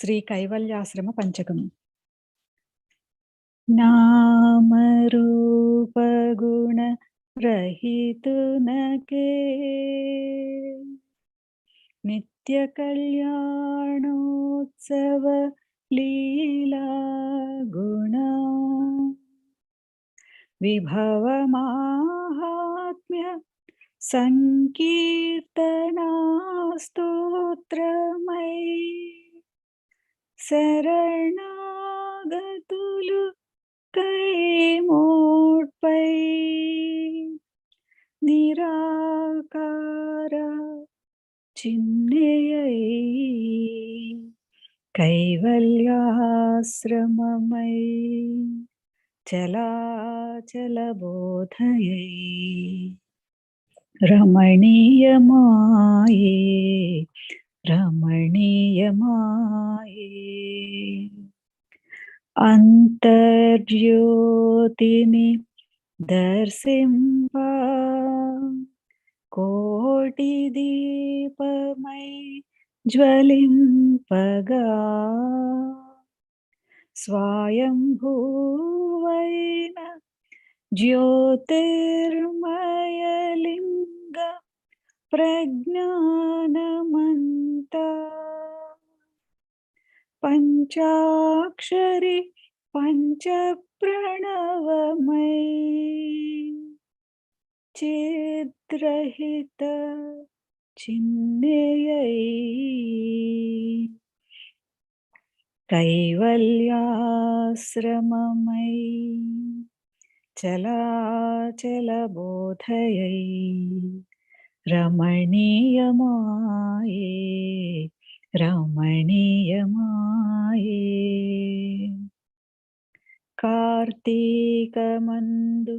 శ్రీ కైవల్యాశ్రమ పంచకము. నామరూపగుణ రహితునకే నిత్య కళ్యాణోత్సవ లీలా గుణ విభవ మాహాత్మ్య సంకీర్తనా స్తోత్రమై శరణాగతులు కైమోడ్పై నిరాకార చిన్మయై కైవల్యాశ్రమమై చలాచల బోధయై రమణీయమాయే రమణీయమాయే అంతర్జ్యోతిని దర్శింప కోటి దీపమై జ్వలింపగా స్వయంభూవైన జ్యోతిర్మయలింగ ప్రజ్ఞానమంతా పంచాక్షరి పంచప్రణవమై చేద్రహిత చిన్మయై కైవల్యాశ్రమమై చలాచల బోధయై రమణీయమాయే రమణీయమాయే కార్తీకమందు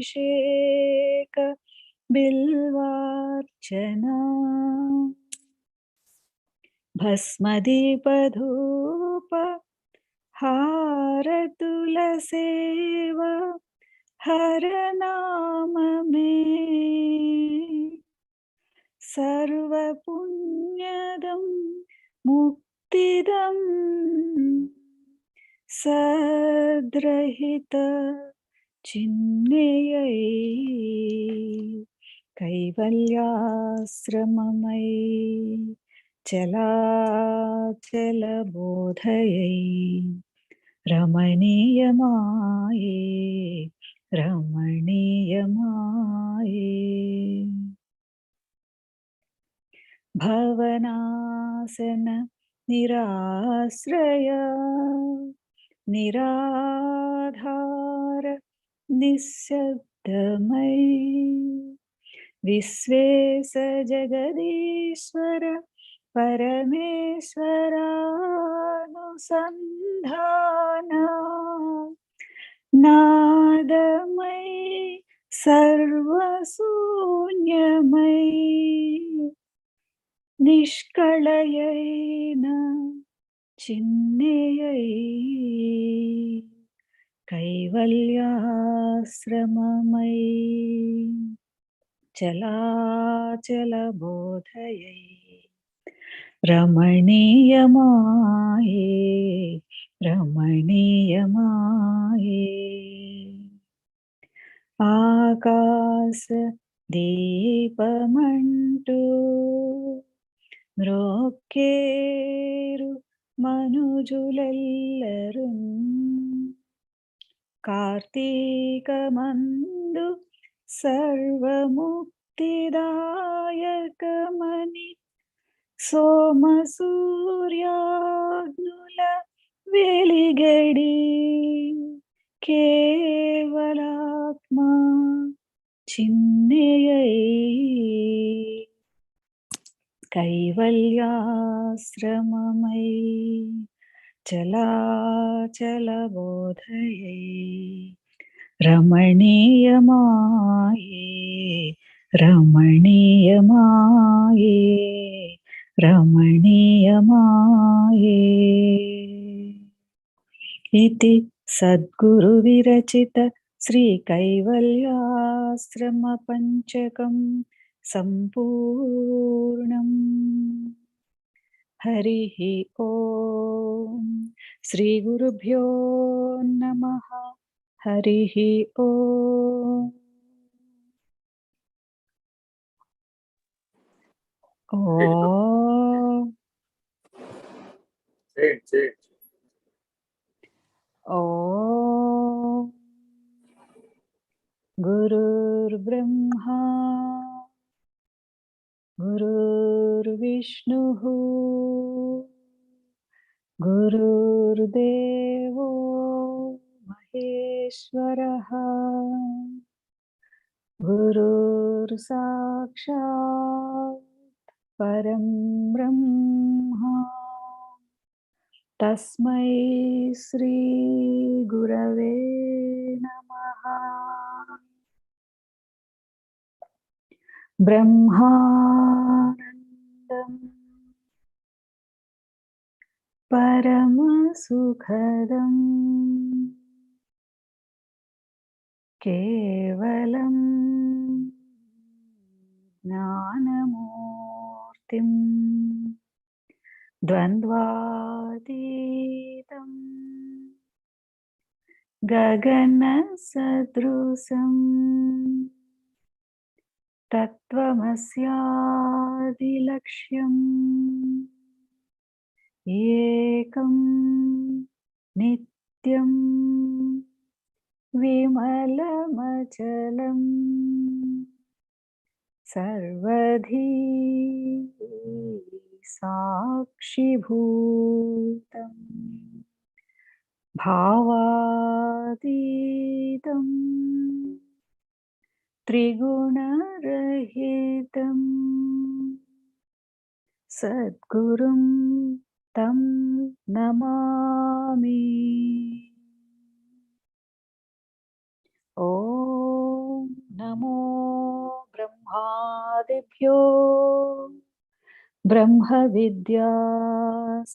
గంగాధరునకభిషేక బిల్వార్చనా భస్మదీపధూప హారతుల సేవ హరనామమే సర్వపుణ్యదం ముక్తిదం సద్రహిత చిన్మయై కైవల్యాశ్రమమై చలాచల బోధయై రమణీయమాయే రమణీయమాయే భవనాసన నిరాశ్రయ నిరాధార నిశ్శబ్దమై విశ్వేశ జగదీశ్వర పరమేశ్వరానుసంధాన నాదమై సర్వశూన్యమై నిష్కళయైన చిన్మయై కైవల్యాశ్రమమై చలాచల బోధయై రమణీయమాయే రమణీయమాయే ఆకాశ దీపమంటూ మ్రోక్కేరు మనుజులెల్లరు కార్తీకమందు సర్వముక్తిదాయకమని సోమసూర్యాగ్నుల వెలిగడి కేవలాత్మా చిన్మయై కైవల్యాశ్రమమై చలాచల బోధయై రమణీయమాయే రమణీయమాయే రమణీయమాయే ఇతి సద్గురు విరచిత శ్రీ కైవల్యాశ్రమ పంచకం సంపూర్ణం. హరిః ఓం. శ్రీ గురుభ్యో నమః. హరిః ఓం. ఓం. ఓం. గురుర్బ్రహ్మా గురుర్విష్ణుః గురుర్దేవో మహేశ్వరః గురుర్సాక్షాత్ పరం బ్రహ్మ. తస్మై శ్రీ గురవే నమః. బ్రహ్మానందం పరమసుఖదం కేవలం జ్ఞానమూర్తిం ద్వంద్వాతీతం గగనసదృశం తత్వమస్యాదిలక్ష్యం ఏకం నిత్యం విమలమచలం సర్వధీ సాక్షిభూతం భావాతీతం త్రిగుణరహితం సద్గురుం తం నమామి. ఓం నమో బ్రహ్మాదిభ్యో బ్రహ్మ విద్యా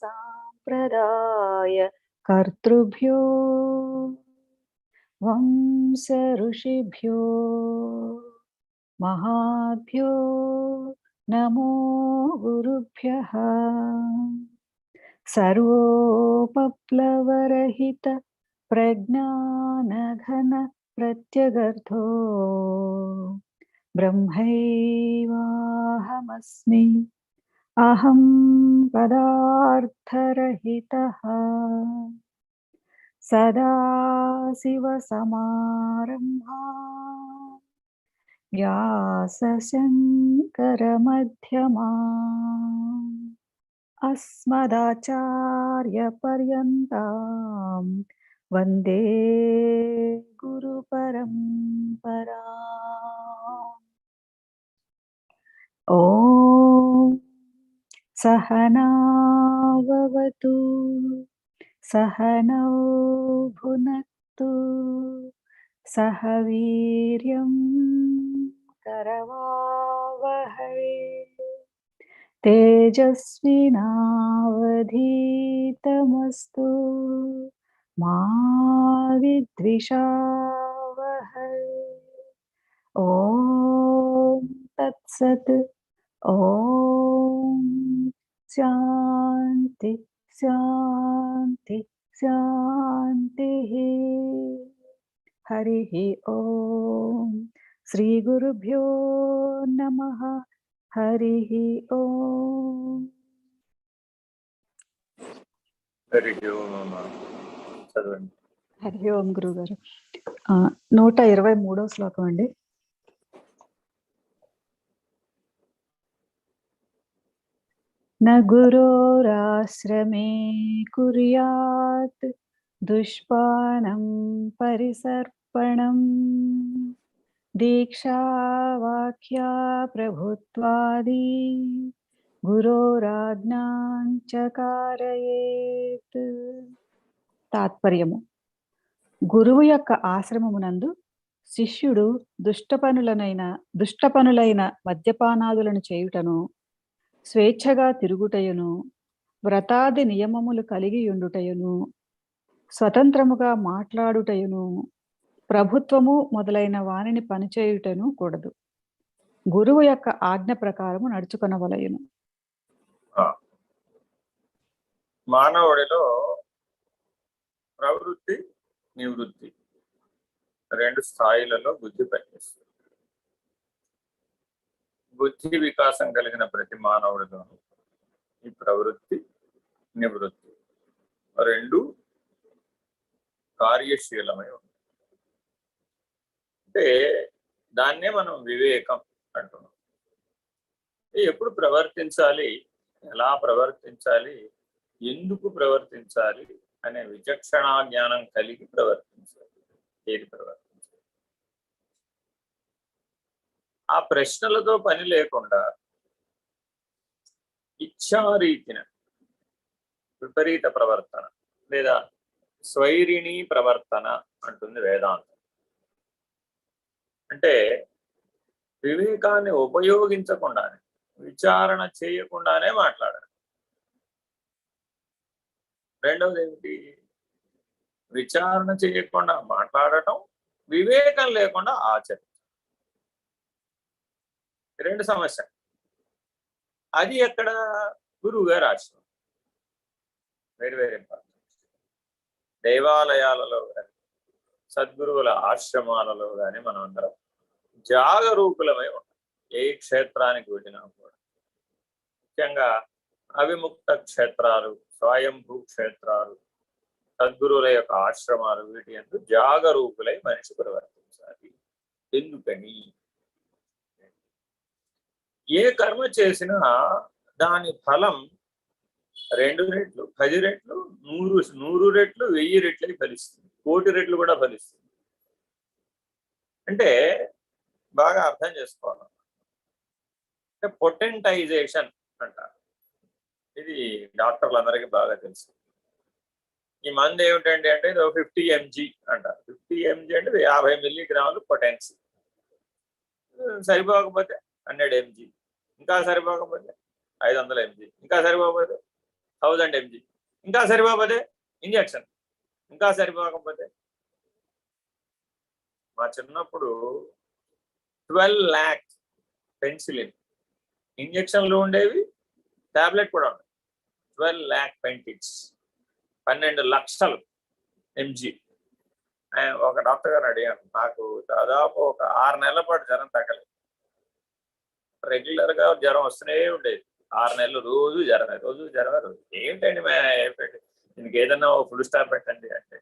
సాంప్రదాయ కర్తృభ్యో వంశ ఋషిభ్యో మహాభ్యో నమో గురుభ్యః. సర్వోపప్లవరహిత ప్రజ్ఞానఘన ప్రత్యగర్థో బ్రహ్మైవాహమస్మి. అహం పదార్థరహితః. సదాశివసమారంభా వ్యాసశంకరమధ్యమా అస్మదాచార్యపర్యంతం వందే గురుపరంపరా. ఓం సహనావవతు సహనౌ భునక్తు సహ వీర్యం కరవావహై తేజస్వినావధీతమస్తు మా విద్విషావహై. ఓం తత్సత్. ఓం శాంతి శాంతి శాంతి. హరిః ఓం. శ్రీ గురుభ్యో నమః. హరిః ఓం. హరిః ఓం. చదవండి. హరి ఓం గురుగారు. 123వ శ్లోకం అండి. న గురోరాశ్రమే కుర్యాత్ దుష్పానం పరిసర్పణం దీక్షావాక్యా ప్రభుత్వాది గురోరాజ్ఞాంచకారయేత్. తాత్పర్యము: గురువు యొక్క ఆశ్రమమునందు శిష్యుడు దుష్టపనులైన మద్యపానాదులను చేయుటను, స్వేచ్ఛగా తిరుగుటయును, వ్రతాది నియమములు కలిగి ఉండుటయును, స్వతంత్రముగా మాట్లాడుటయును, ప్రభుత్వము మొదలైన వానిని పనిచేయుటను కూడదు. గురువు యొక్క ఆజ్ఞ ప్రకారము నడుచుకొనవలయును. ఆ, మానవుడిలో ప్రవృత్తి నివృత్తి రెండు స్థాయిలలో బుద్ధి పనిచేస్తుంది. బుద్ధి వికాసం కలిగిన ప్రతి మానవుడిలోనూ ఈ ప్రవృత్తి నివృత్తి రెండు కార్యశీలమై ఉంటాయి. అంటే దాన్నే మనం వివేకం అంటున్నాం. ఎప్పుడు ప్రవర్తించాలి, ఎలా ప్రవర్తించాలి, ఎందుకు ప్రవర్తించాలి అనే విచక్షణా జ్ఞానం కలిగి ప్రవర్తించాలి. ఏది ప్రవర్తించాలి ఆ ప్రశ్నలతో పని లేకుండా ఇచ్ఛారీతిన విపరీత ప్రవర్తన లేదా స్వైరిణీ ప్రవర్తన అంటుంది వేదాంతం. అంటే వివేకాన్ని ఉపయోగించకుండానే, విచారణ చేయకుండానే మాట్లాడాలి. రెండవది ఏమిటి? విచారణ చేయకుండా మాట్లాడటం, వివేకం లేకుండా ఆచరించడం. రెండు సమస్య. అది ఎక్కడ? గురువు గారి ఆశ్రమం. Very very important. దేవాలయాలలో కానీ సద్గురువుల ఆశ్రమాలలో కానీ మనం అందరం జాగరూకులమై ఉంటాం. ఏ క్షేత్రానికి వెళ్ళినా కూడా, ముఖ్యంగా అవిముక్త క్షేత్రాలు, స్వయంభూ క్షేత్రాలు, సద్గురువుల యొక్క ఆశ్రమాలు, వీటి యందు జాగరూకులై మనిషి ప్రవర్తించాలి. ఎందుకని? ఏ కర్మ చేసినా దాని ఫలం 2 రెట్లు, 10 రెట్లు, 100 రెట్లు, 1000 రెట్లై ఫలిస్తుంది. 1,000,000 రెట్లు కూడా ఫలిస్తుంది. అంటే బాగా అర్థం చేసుకోవాలి. అంటే పొటెంటైజేషన్ అంటారు. ఇది డాక్టర్లందరికీ బాగా తెలుసు. ఈ మందు ఏమిటండి అంటే 50 mg అంటారు. 50 mg అంటే 50 మిల్లీగ్రాములు పొటెన్సీ. సరిపోకపోతే 100 mg, ఇంకా సరిపోకపోతే 500 mg, ఇంకా సరిపోకపోతే 1000 mg, ఇంకా సరిపోకపోతే ఇంజక్షన్, ఇంకా సరిపోకపోతే. మా చిన్నప్పుడు 12 lakh పెన్సిలిన్ ఇంజక్షన్లు ఉండేవి, టాబ్లెట్ కూడా ఉండేవి. 12 lakh పెంటిట్స్, 12 లక్షలు mg. ఒక డాక్టర్ గారు అడిగాను, నాకు దాదాపు ఒక 6 నెలల పాటు జ్వరం తగ్గలేదు. రెగ్యులర్ గా జ్వరం వస్తూనే ఉండేది. 6 నెలలు రోజు జ్వరమే, రోజు జ్వరమే. రోజు ఏంటండి దీనికి ఏదన్నా ఫుల్ స్టాప్ పెట్టండి అంటే,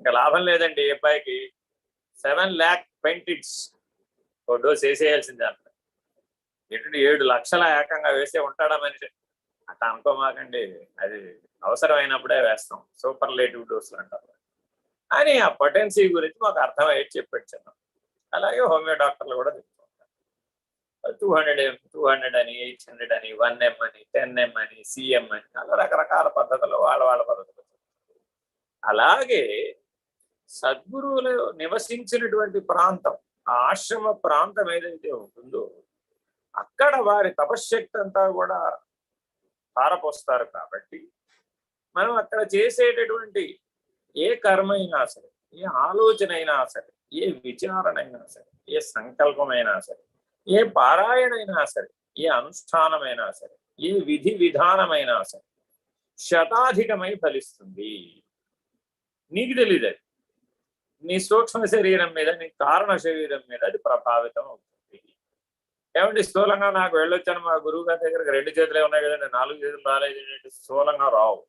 ఇంకా లాభం లేదండి. ఈ అబ్బాయికి 7 lakh పెంటిట్స్ ఒక డోస్ వేసేయాల్సిందే అంట. ఎటు 7 లక్షల ఏకంగా వేసే ఉంటాడా మనిషి? అట్లా అనుకోమాకండి. అది అవసరమైనప్పుడే వేస్తాం, సూపర్లేటివ్ డోసులు అంటారు అని. ఆ పొటెన్సీ గురించి మాకు అర్థమయ్యేది చెప్పొచ్చాను. అలాగే హోమియో డాక్టర్లు కూడా చెప్తూ ఉంటారు. 200 అని, 800 అని, 1M అని, 10M అని, CM అని, అలా రకరకాల పద్ధతులు వాళ్ళ పద్ధతులు. అలాగే సద్గురువులు నివసించినటువంటి ప్రాంతం, ఆ ఆశ్రమ ప్రాంతం ఏదైతే ఉంటుందో అక్కడ వారి తపశ్శక్తి అంతా కూడా పారపోస్తారు. కాబట్టి మనం అక్కడ చేసేటటువంటి ఏ కర్మ అయినా సరే, ఏ ఆలోచన అయినా సరే, ఏ విచారణ అయినా సరే, ఏ సంకల్పమైనా సరే, ఏ పారాయణైనా సరే, ఏ అనుష్ఠానమైనా సరే, ఏ విధి విధానమైనా సరే శతాధికమై ఫలిస్తుంది. నీకు తెలియదు. అది నీ సూక్ష్మ శరీరం మీద, నీ కారణ శరీరం మీద అది ప్రభావితం అవుతుంది. ఏమంటే స్థూలంగా నాకు వెళ్ళొచ్చాను, మా గురువు గారి దగ్గరకు 2 చేతులే ఉన్నాయి కదండి, 4 చేతులు రాలేదు. స్థూలంగా రావు,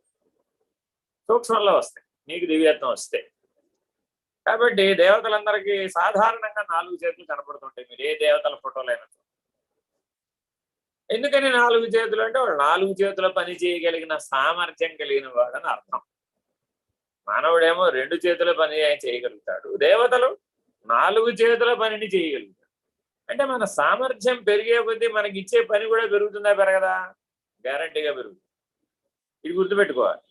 సూక్ష్మంలో వస్తాయి నీకు దివ్యత్వం వస్తే. కాబట్టి దేవతలందరికీ సాధారణంగా 4 చేతులు కనపడుతుంటాయి. మీరు ఏ దేవతల ఫోటోలైనా. ఎందుకని 4 చేతులు అంటే వాడు 4 చేతుల పని చేయగలిగిన సామర్థ్యం కలిగిన వాడని అర్థం. మానవుడేమో 2 చేతుల పని చేయగలుగుతాడు, దేవతలు 4 చేతుల పనిని చేయగలుగుతాడు. అంటే మన సామర్థ్యం పెరిగే కొద్దీ మనకి ఇచ్చే పని కూడా పెరుగుతుందా పెరగదా? గ్యారంటీగా పెరుగుతుంది. ఇది గుర్తుపెట్టుకోవాలి.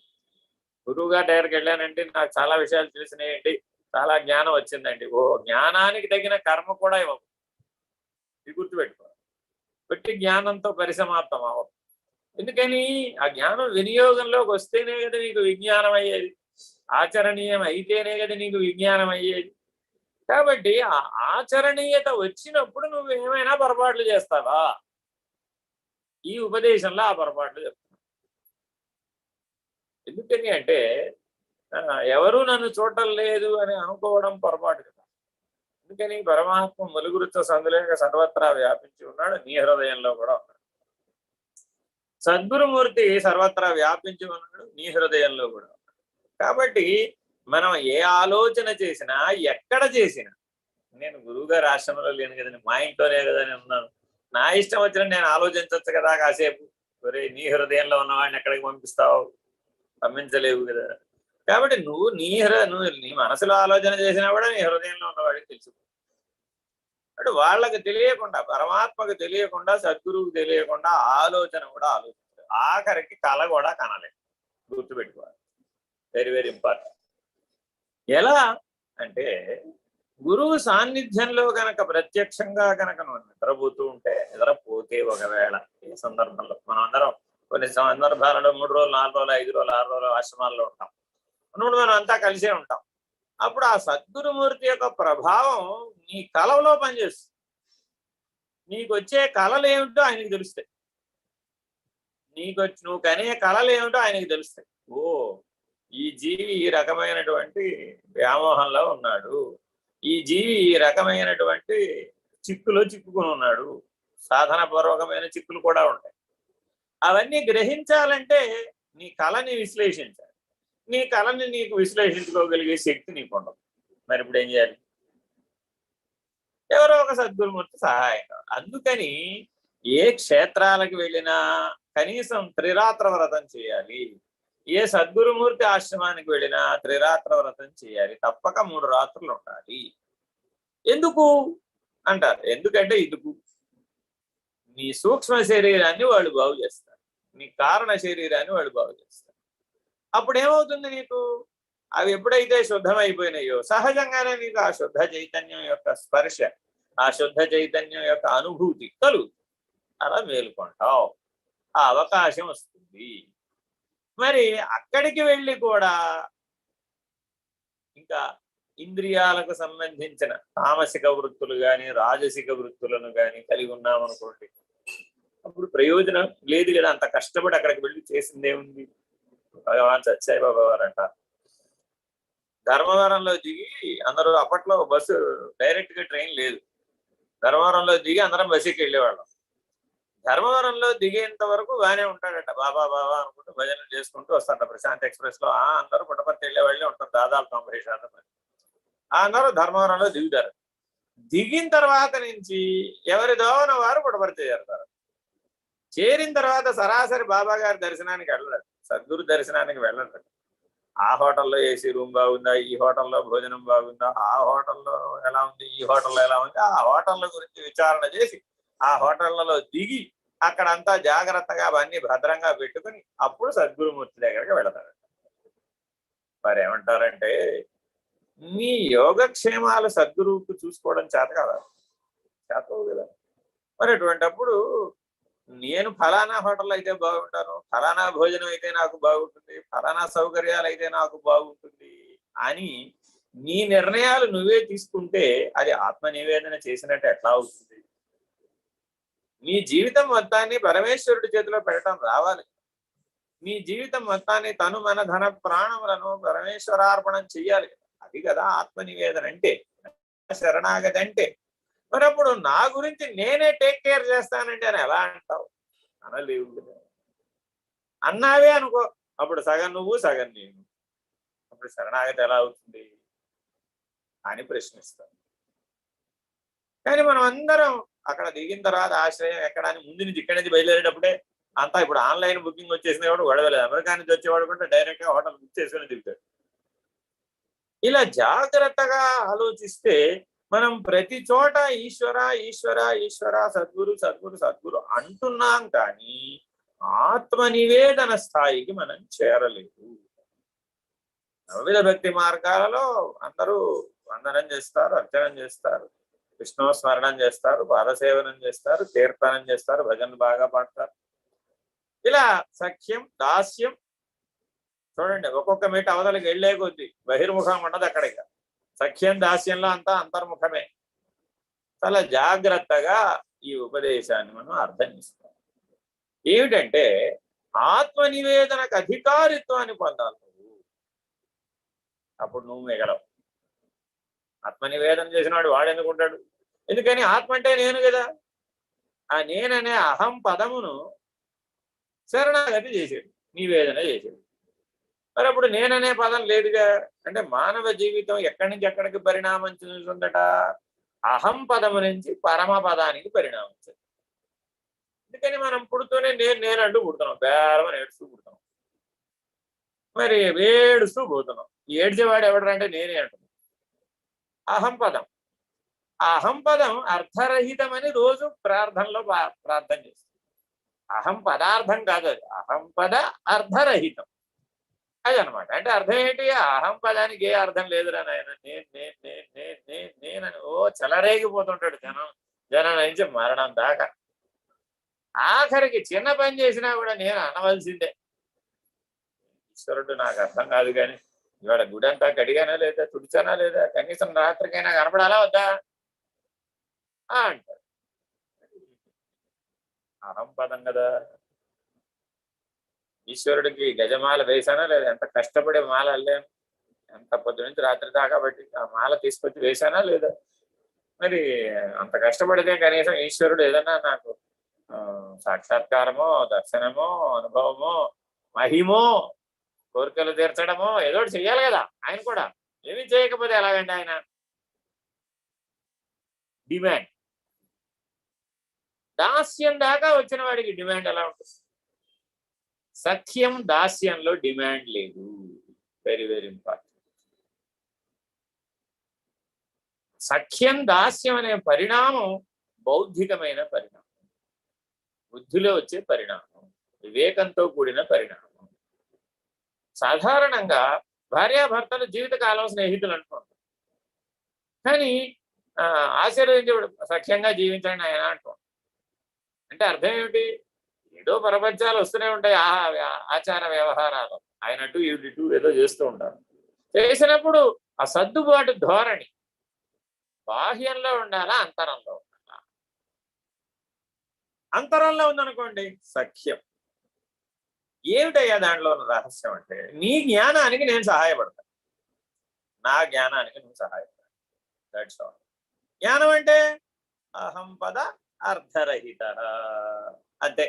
గురువు గారి దగ్గరికి వెళ్ళానంటే నాకు చాలా విషయాలు తెలిసినాయండి, చాలా జ్ఞానం వచ్చిందండి. ఓ జ్ఞానానికి తగిన కర్మ కూడా ఇవ్వవు. ఇది గుర్తుపెట్టుకోవాలి. పెట్టి జ్ఞానంతో పరిసమాప్తం అవ్వదు. ఎందుకని? ఆ జ్ఞానం వినియోగంలోకి వస్తేనే కదా నీకు విజ్ఞానం అయ్యేది, ఆచరణీయం అయితేనే కదా నీకు విజ్ఞానం అయ్యేది. కాబట్టి ఆ ఆచరణీయత వచ్చినప్పుడు నువ్వు ఏమైనా పొరపాట్లు చేస్తావా? ఈ ఉపదేశంలో ఆ పొరపాట్లు చెప్తున్నా. ఎందుకని అంటే ఎవరు నన్ను చూడటం లేదు అని అనుకోవడం పొరపాటు కదా. అందుకని పరమాత్మ ములుగురుతో సందులేక సర్వత్రా వ్యాపించి ఉన్నాడు, నీ హృదయంలో కూడా ఉన్నాడు. సద్గురుమూర్తి సర్వత్రా వ్యాపించి ఉన్నాడు, నీ హృదయంలో కూడా ఉన్నాడు. కాబట్టి మనం ఏ ఆలోచన చేసినా, ఎక్కడ చేసినా, నేను గురువుగారి ఆశ్రమంలో లేను కదండి, మా ఇంట్లోనే కదా నేను ఉన్నాను, నా ఇష్టం వచ్చిన నేను ఆలోచించవచ్చు కదా కాసేపు. ఒరే, నీ హృదయంలో ఉన్నవాడిని ఎక్కడికి పంపిస్తావు? పంపించలేవు కదా. కాబట్టి నువ్వు నీ మనసులో ఆలోచన చేసినా కూడా నీ హృదయంలో ఉన్నవాడికి తెలుసు. అంటే వాళ్ళకి తెలియకుండా, పరమాత్మకు తెలియకుండా, సద్గురువుకు తెలియకుండా ఆలోచన కూడా ఆలోచించారు. ఆఖరికి కళ కూడా కనలేదు. గుర్తుపెట్టుకోవాలి, వెరీ వెరీ ఇంపార్టెంట్. ఎలా అంటే గురువు సాన్నిధ్యంలో గనక ప్రత్యక్షంగా గనక నువ్వు నిద్రపోతూ ఉంటే, నిద్రపోతే ఒకవేళ ఈ సందర్భంలో మనం అందరం కొన్ని సందర్భాలలో 3 రోజులు, 4 రోజులు, 5 రోజులు, 6 రోజులు ఆశ్రమాల్లో ఉంటాం. అప్పుడు మనం అంతా కలిసే ఉంటాం. అప్పుడు ఆ సద్గురుమూర్తి యొక్క ప్రభావం నీ కలలో పనిచేస్తుంది. నీకు వచ్చే కళలు ఏమిటో ఆయనకి తెలుస్తాయి. నువ్వు కనే కళలు ఏమిటో ఆయనకి తెలుస్తాయి. ఓ, ఈ జీవి ఈ రకమైనటువంటి వ్యామోహంలో ఉన్నాడు, ఈ జీవి ఈ రకమైనటువంటి చిక్కులో చిక్కుకుని ఉన్నాడు. సాధనపూర్వకమైన చిక్కులు కూడా ఉంటాయి. అవన్నీ గ్రహించాలంటే నీ కళని విశ్లేషించాలి. నీ కళని నీకు విశ్లేషించుకోగలిగే శక్తి నీకు ఉండదు. మరి ఇప్పుడు ఏం చేయాలి? ఎవరో ఒక సద్గురుమూర్తి సహాయం కావాలి. అందుకని ఏ క్షేత్రాలకు వెళ్ళినా కనీసం త్రిరాత్ర వ్రతం చేయాలి. ఏ సద్గురుమూర్తి ఆశ్రమానికి వెళ్ళినా త్రిరాత్ర వ్రతం చేయాలి. తప్పక 3 రాత్రులు ఉండాలి. ఎందుకు అంటారు? ఎందుకంటే ఇందుకు నీ సూక్ష్మ శరీరాన్ని వాళ్ళు బాగు చేస్తారు, నీ కారణ శరీరాన్ని వాళ్ళు బాగు చేస్తారు. అప్పుడు ఏమవుతుంది నీకు? అవి ఎప్పుడైతే శుద్ధమైపోయినాయో సహజంగానే నీకు ఆ శుద్ధ చైతన్యం యొక్క స్పర్శ, ఆ శుద్ధ చైతన్యం యొక్క అనుభూతి కలుగుతుంది. అలా మేలుకుంటావు, ఆ అవకాశం వస్తుంది. మరి అక్కడికి వెళ్ళి కూడా ఇంకా ఇంద్రియాలకు సంబంధించిన తామసిక వృత్తులు కానీ రాజసిక వృత్తులను కానీ కలిగి ఉన్నామనుకోండి, అప్పుడు ప్రయోజనం లేదు కదా. అంత కష్టపడి అక్కడికి వెళ్ళి చేసిందే ఉంది. భగవాన్ సత్యసాయిబాబా వారు అంటారు, ధర్మవరంలో దిగి అందరూ, అప్పట్లో బస్సు డైరెక్ట్ గా ట్రైన్ లేదు, ధర్మవరంలో దిగి అందరం బస్సుకి వెళ్ళేవాళ్ళం. ధర్మవరంలో దిగేంత వరకు బాగానే ఉంటాడట, బాబా బాబా అనుకుంటూ భజనలు చేసుకుంటూ వస్తాడ ప్రశాంత్ ఎక్స్ప్రెస్ లో. అందరూ పుట్టపర్తి వెళ్ళే వాళ్ళే ఉంటారు, దాదాపు 90% మంది. అందరూ ధర్మవరంలో దిగుతారు. దిగిన తర్వాత నుంచి ఎవరి దోవన వారు పుట్టపర్తి చేరుతారు. చేరిన తర్వాత సరాసరి బాబా గారి దర్శనానికి వెళ్ళలేదు, సద్గురు దర్శనానికి వెళ్ళలేదు. ఆ హోటల్లో ఏసీ రూమ్ బాగుందా, ఈ హోటల్లో భోజనం బాగుందా, ఆ హోటల్లో ఎలా ఉంది, ఈ హోటల్లో ఎలా ఉంది, ఆ హోటళ్ళ గురించి విచారణ చేసి ఆ హోటళ్లలో దిగి అక్కడంతా జాగ్రత్తగా అవన్నీ భద్రంగా పెట్టుకుని అప్పుడు సద్గురుమూర్తి దగ్గరికి వెళతారు. మరి ఏమంటారంటే, నీ యోగక్షేమాలు సద్గురువుకు చూసుకోవడం చేత కదా, చేతవు కదా. మరి అటువంటిప్పుడు నేను ఫలానా హోటల్ అయితే బాగుంటాను, ఫలానా భోజనం అయితే నాకు బాగుంటుంది, ఫలానా సౌకర్యాలు అయితే నాకు బాగుంటుంది అని నీ నిర్ణయాలు నువ్వే తీసుకుంటే అది ఆత్మ నివేదన చేసినట్టు ఎట్లా అవుతుంది? నీ జీవితం మొత్తాన్ని పరమేశ్వరుడి చేతిలో పెట్టడం రావాలి. నీ జీవితం మొత్తాన్ని తను మన ధన ప్రాణములను పరమేశ్వరార్పణం చెయ్యాలి. అది కదా ఆత్మ నివేదన అంటే, శరణాగతి అంటే. మరి అప్పుడు నా గురించి నేనే టేక్ కేర్ చేస్తానంటే అని ఎలా అంటావు? అనలేవు కదా. అన్నావే అనుకో, అప్పుడు సగం నువ్వు సగం నేను, అప్పుడు శరణాగతి ఎలా అవుతుంది అని ప్రశ్నిస్తాను. కానీ మనం అందరం అక్కడ దిగిన తర్వాత ఆశ్రయం ఎక్కడ అని ముందు నుంచి ఇక్కడి నుంచి బయలుదేరేటప్పుడే అంతా ఇప్పుడు ఆన్లైన్ బుకింగ్ వచ్చేసిన వాడు గొడవలేదు. అమెరికా నుంచి వచ్చేవాడు కూడా డైరెక్ట్ గా హోటల్ బుక్ చేసుకుని దిగుతాడు. ఇలా జాగ్రత్తగా ఆలోచిస్తే మనం ప్రతి చోట ఈశ్వర ఈశ్వర ఈశ్వర సద్గురు సద్గురు సద్గురు అంటున్నాం, కానీ ఆత్మ నివేదన స్థాయికి మనం చేరలేదు. నవవిధ భక్తి మార్గాలలో అందరూ వందనం చేస్తారు, అర్చనం చేస్తారు, విష్ణు స్మరణం చేస్తారు, పాదసేవనం చేస్తారు, కీర్తనం చేస్తారు, భజనలు బాగా పాడతారు. ఇలా సఖ్యం దాస్యం చూడండి, ఒక్కొక్క మీట అవతలకి వెళ్లే కొద్దీ బహిర్ముఖం ఉండదు. అక్కడికి సఖ్యం దాస్యంలో అంతా అంతర్ముఖమే. చాలా జాగ్రత్తగా ఈ ఉపదేశాన్ని మనం అర్థం చేసుకోవాలి. ఏమిటంటే ఆత్మ నివేదనకు అధికారిత్వాన్ని పొందాలి నువ్వు, అప్పుడు నువ్వు మిగలవు. ఆత్మ నివేదన చేసినవాడు వాడెందుకుంటాడు? ఎందుకని ఆత్మ అంటే నేను కదా. ఆ నేననే అహం పదమును శరణాగతి చేసాడు, నివేదన చేసాడు. మరి అప్పుడు నేననే పదం లేదుగా. అంటే మానవ జీవితం ఎక్కడి నుంచి ఎక్కడికి పరిణామం చెందుతుందట? అహం పదము నుంచి పరమ పదానికి పరిణామం చెంది. అందుకని మనం పుడుతూనే నేను పుడుతున్నాం, బేరమని ఏడుస్తూ పుడుతున్నాం, మరి ఏడుస్తూ పోతున్నాం. ఏడ్చేవాడు ఎవడంటే నేనే అంటున్నాను. అహం పదం, అహం పదం అర్థరహితమని రోజు ప్రార్థనలో ప్రార్థన చేస్తాం. అహం పదార్థం కాదు, అది అహం పద అర్థరహితం. అదనమాట. అంటే అర్థం ఏంటి? అహం పదానికి ఏ అర్థం లేదురా నాయన. నేనని ఓ చెలరేగిపోతుంటాడు జనం నుంచి మరణం దాకా. ఆఖరికి చిన్న పని చేసినా కూడా నేను అనవలసిందే. ఈశ్వరుడు నాకు అర్థం కాదు కానీ ఇవాళ గుడి అంతా కడిగానా లేదా, తుడిచానా లేదా, కనీసం రాత్రికైనా కనపడాలా వద్దా అంటారు. అహం పదం కదా. ఈశ్వరుడికి గజమాల వేశానా లేదా, ఎంత కష్టపడి మాల అల్లాను, ఎంత పొద్దు నుంచి రాత్రి దాకా బట్టి ఆ మాల తీసుకొచ్చి వేశానా లేదా. మరి అంత కష్టపడితే కనీసం ఈశ్వరుడు ఏదన్నా నాకు సాక్షాత్కారమో, దర్శనమో, అనుభవమో, మహిమో, కోరికలు తీర్చడమో ఏదో ఒకటి చెయ్యాలి కదా. ఆయన కూడా ఏమీ చేయకపోతే ఎలాగండి? ఆయన డిమాండ్, దాస్యం దాకా వచ్చిన వాడికి డిమాండ్ ఎలా ఉంటుంది? సఖ్యం దాస్యంలో డిమాండ్ లేదు. Very very important. సఖ్యం దాస్యం అనే పరిణామం బౌద్ధికమైన పరిణామం, బుద్ధిలో వచ్చే పరిణామం, వివేకంతో కూడిన పరిణామం. సాధారణంగా భార్యాభర్తలు జీవితకాలం స్నేహితులు అంటున్నారు, కానీ ఆశీర్వదించేవాడు సఖ్యంగా జీవించండి ఆయన అంటాం. అంటే అర్థం ఏమిటి? ఏదో ప్రపంచాలు వస్తూనే ఉంటాయి, ఆచార వ్యవహారాలు. ఆయన అటు ఇటు ఏదో చేస్తూ ఉంటారు. చేసినప్పుడు ఆ సర్దుబాటు ధోరణి బాహ్యంలో ఉండాలా, అంతరంలో ఉండాలా? అంతరంలో ఉందనుకోండి సఖ్యం. ఏమిటయ్యా దాంట్లో రహస్యం అంటే, నీ జ్ఞానానికి నేను సహాయపడతాను, నా జ్ఞానానికి నువ్వు సహాయపడతాను. That's all. జ్ఞానం అంటే అహం పద అర్థరహిత అంతే.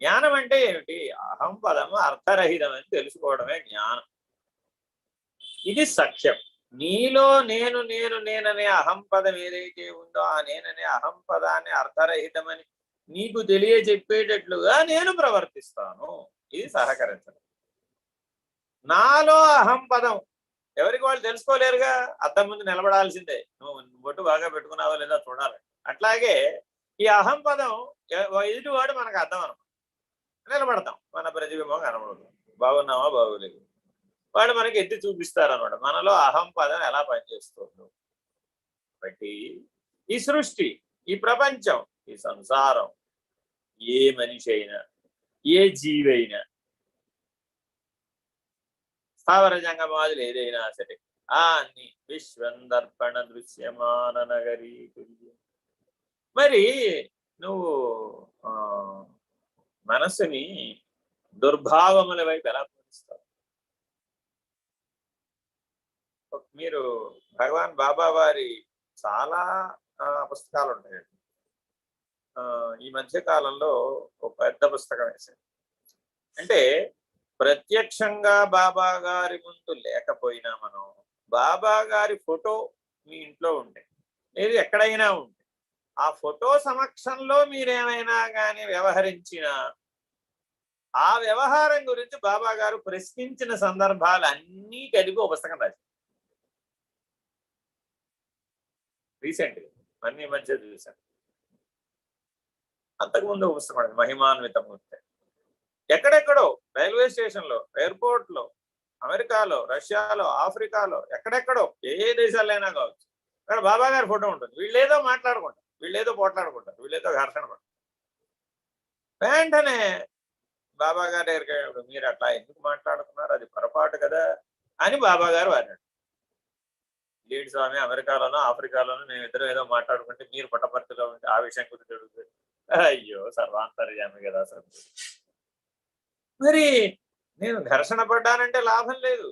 జ్ఞానం అంటే ఏమిటి? అహం పదము అర్థరహితం అని తెలుసుకోవడమే జ్ఞానం. ఇది సఖ్యం. నీలో నేననే అహం పదం ఏదైతే ఉందో ఆ నేననే అహం పదాన్ని అర్థరహితమని నీకు తెలియజెప్పేటట్లుగా నేను ప్రవర్తిస్తాను. ఇది సహకరించడం. నాలో అహం పదం ఎవరికి వాళ్ళు తెలుసుకోలేరుగా. అద్దం ముందు నిలబడాల్సిందే, నువ్వు బొట్టు బాగా పెట్టుకున్నావో లేదా చూడాలి. అట్లాగే ఈ అహం పదం ఎదుటివాడు మనకు అర్థం అనమాట. నిలబడతాం, మన ప్రతిబింబం కనబడుతుంది, బాగున్నామా బాగోలేదు, వాడు మనకి ఎత్తి చూపిస్తారనమాట మనలో అహం పదం ఎలా పనిచేస్తుందో. కాబట్టి ఈ సృష్టి, ఈ ప్రపంచం, ఈ సంసారం, ఏ మనిషి అయినా, ఏ జీవైనా, స్థావర జంగమాదులు ఏదైనా సరే, అన్ని విశ్వందర్పణ దృశ్యమాన నగరీ. మరి నువ్వు మనస్సుని దుర్భావముల వైపు ఎలా పోలిస్తావు? మీరు భగవాన్ బాబా వారి చాలా పుస్తకాలు ఉంటాయండి. ఈ మధ్య కాలంలో ఒక పెద్ద పుస్తకం వేశారు. అంటే ప్రత్యక్షంగా బాబా గారి ముందు లేకపోయినా మనం బాబా గారి ఫోటో మీ ఇంట్లో ఉంటే, లేదు ఎక్కడైనా ఉంటే, ఆ ఫోటో సమక్షంలో మీరేమైనా కానీ వ్యవహరించినా ఆ వ్యవహారం గురించి బాబా గారు ప్రశ్నించిన సందర్భాలు అన్నీ కలిపి ఒక పుస్తకం రాశారు. రీసెంట్గా అన్ని మధ్య చూశాను. అంతకుముందు ఒక పుస్తకం మహిమాన్వితమూర్తి. ఎక్కడెక్కడో రైల్వే స్టేషన్లో, ఎయిర్పోర్ట్లో, అమెరికాలో, రష్యాలో, ఆఫ్రికాలో, ఎక్కడెక్కడో ఏ దేశాలైనా కావచ్చు, అక్కడ బాబా గారి ఫోటో ఉంటుంది. వీళ్ళేదో మాట్లాడుకుంటారు, వీళ్ళేదో పోట్లాడుకుంటారు, వీళ్ళేదో ఘర్షణ పడతారు. వెంటనే బాబా గారి దగ్గరికి మీరు అట్లా ఎందుకు మాట్లాడుతున్నారు, అది పొరపాటు కదా అని బాబా గారు అన్నాడు. లేడి స్వామి అమెరికాలోనో ఆఫ్రికాలోనో మేము ఇద్దరు ఏదో మాట్లాడుకుంటే మీరు పుట్టపర్తిలో ఉంటే ఆ విషయం గురించి అడుగుతుంది. అయ్యో సర్వాంతర్యామి కదా సార్. మరి నేను ఘర్షణ పడ్డానంటే లాభం లేదు.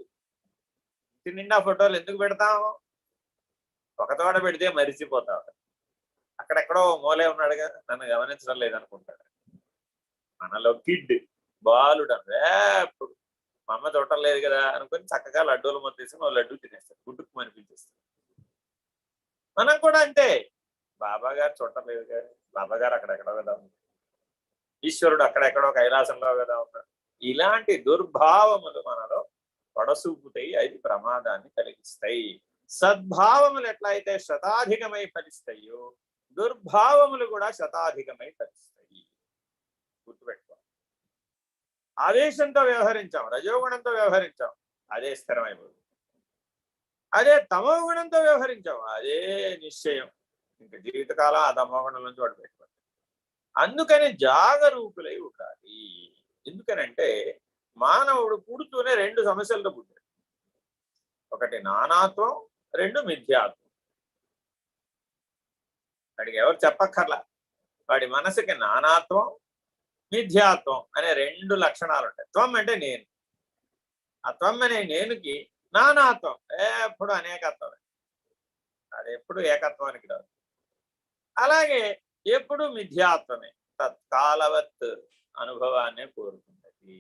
ఇంటి నిండా ఫోటోలు ఎందుకు పెడతాం? ఒక తోట పెడితే మరిచిపోతాం. అక్కడెక్కడో మూలే ఉన్నాడుగా, నన్ను గమనించడం లేదనుకుంటాడు. మనలో కిడ్ బాలుడు ఎప్పుడు మా అమ్మ చూడటం లేదు కదా అనుకుని చక్కగా లడ్డూలు మొత్తేసి మా లడ్డూ తినేస్తాడు, గుడ్డుకు అనిపించేస్తాడు. మనం కూడా అంతే, బాబా గారు చూడటం లేదు కదా, బాబా గారు అక్కడెక్కడో కదా ఉన్నాడు, ఈశ్వరుడు అక్కడెక్కడో కైలాసంలో కదా ఉన్నాడు. ఇలాంటి దుర్భావములు మనలో పొడసూపుతాయి, అది ప్రమాదాన్ని కలిగిస్తాయి. సద్భావములు ఎట్లయితే శతాధికమై ఫలిస్తాయో దుర్భావములు కూడా శతాధికమై ఫలిస్తాయి. గుర్తుపెట్టుకో. ఆవేశంతో వ్యవహరించాం, రజోగుణంతో వ్యవహరించాం, అదే స్థిరమైపోతుంది. అదే తమో గుణంతో వ్యవహరించాం, అదే నిశ్చయం, ఇంకా జీవితకాలం ఆ తమోగుణం నుంచి వాడు పెట్టుకోండి. అందుకని జాగరూకులై ఉండాలి. ఎందుకనంటే మానవుడు పుడుతూనే రెండు సమస్యలతో పుట్టాడు. ఒకటి నానాత్వం, రెండు మిథ్యాత్వం. వాడికి ఎవరు చెప్పక్కర్లా, వాడి మనసుకి నానాత్వం మిథ్యాత్వం అనే రెండు లక్షణాలు ఉంటాయి. త్వం అంటే నేను, ఆ త్వం అనే నేనుకి నానాత్వం ఎప్పుడు అనేకత్వమే, అది ఎప్పుడు ఏకత్వానికి రాదు. అలాగే ఎప్పుడు మిథ్యాత్వమే, తత్కాలవత్ అనుభవాన్నే కోరుకుంటుంది.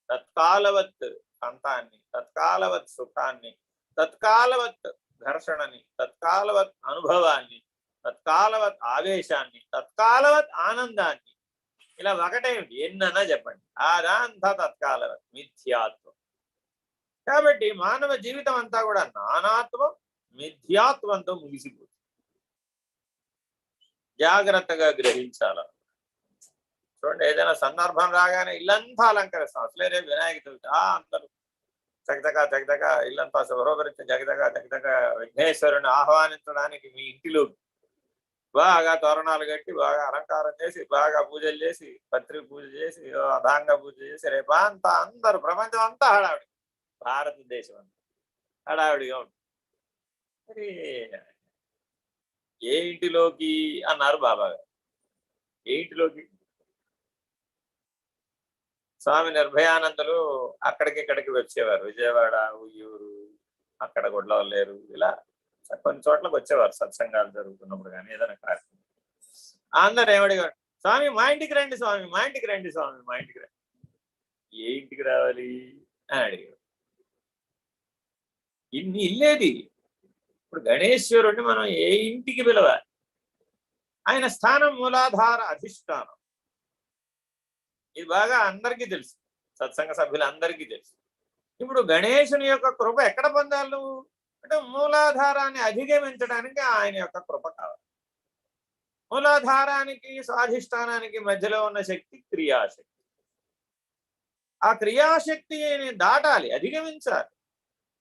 తత్కాలవత్ అంతాన్ని, తత్కాలవత్ సుఖాన్ని, తత్కాలవత్ ఘర్షణని, తత్కాలవత్ అనుభవాన్ని, తత్కాలవత్ ఆవేశాన్ని, తత్కాలవత్ ఆనందాన్ని, ఇలా ఒకటేమిటి ఎన్నన్నా చెప్పండి, అదంతా తత్కాలవత్ మిథ్యాత్వం. కాబట్టి మానవ జీవితం అంతా కూడా నానాత్వం మిథ్యాత్వంతో ముగిసిపోతుంది. జాగ్రత్తగా గ్రహించాల. చూడండి, ఏదైనా సందర్భం రాగానే ఇల్లంతా అలంకరిస్తాం. అసలే రేపు వినాయక చవితి, అందరూ చకచకా చకచకా ఇల్లంతా శుభ్రపరిచి జగదగా విఘ్నేశ్వరుని ఆహ్వానించడానికి మీ ఇంటిలో బాగా తోరణాలు కట్టి బాగా అలంకారం చేసి బాగా పూజలు చేసి పత్రిక పూజ చేసి అధాంగ పూజ చేసి రేపు అంతా అందరూ ప్రపంచం అంతా హడావిడి, భారతదేశం అంతా హడావిడిగా ఉంటుంది. మరి ఏ ఇంటిలోకి అన్నారు బాబా గారు, ఏ ఇంటిలోకి? స్వామి నిర్భయానందులు అక్కడికి వచ్చేవారు, విజయవాడ, ఉయ్యూరు, అక్కడ గుడ్లో లేరు, ఇలా కొన్ని చోట్లకి వచ్చేవారు సత్సంగాలు జరుగుతున్నప్పుడు కానీ ఏదైనా కార్యక్రమం. అందరు ఏమడిగారు, స్వామి మా ఇంటికి రండి, స్వామి మా ఇంటికి రండి, స్వామి మా ఇంటికి రండి. ఏ ఇంటికి రావాలి అని అడిగారు. ఇన్ని ఇల్లేది. ఇప్పుడు గణేశ్వరుడిని మనం ఏ ఇంటికి పిలవాలి? ఆయన స్థానం మూలాధార అధిష్టానం. ఇది బాగా అందరికీ తెలుసు, సత్సంగ సభ్యులందరికీ తెలుసు. ఇప్పుడు గణేశుని యొక్క కృప ఎక్కడ పొందాలి నువ్వు అంటే మూలాధారాన్ని అధిగమించడానికి ఆయన యొక్క కృప కావాలి. మూలాధారానికి స్వాధిష్టానానికి మధ్యలో ఉన్న శక్తి క్రియాశక్తి. ఆ క్రియాశక్తిని దాటాలి, అధిగమించాలి.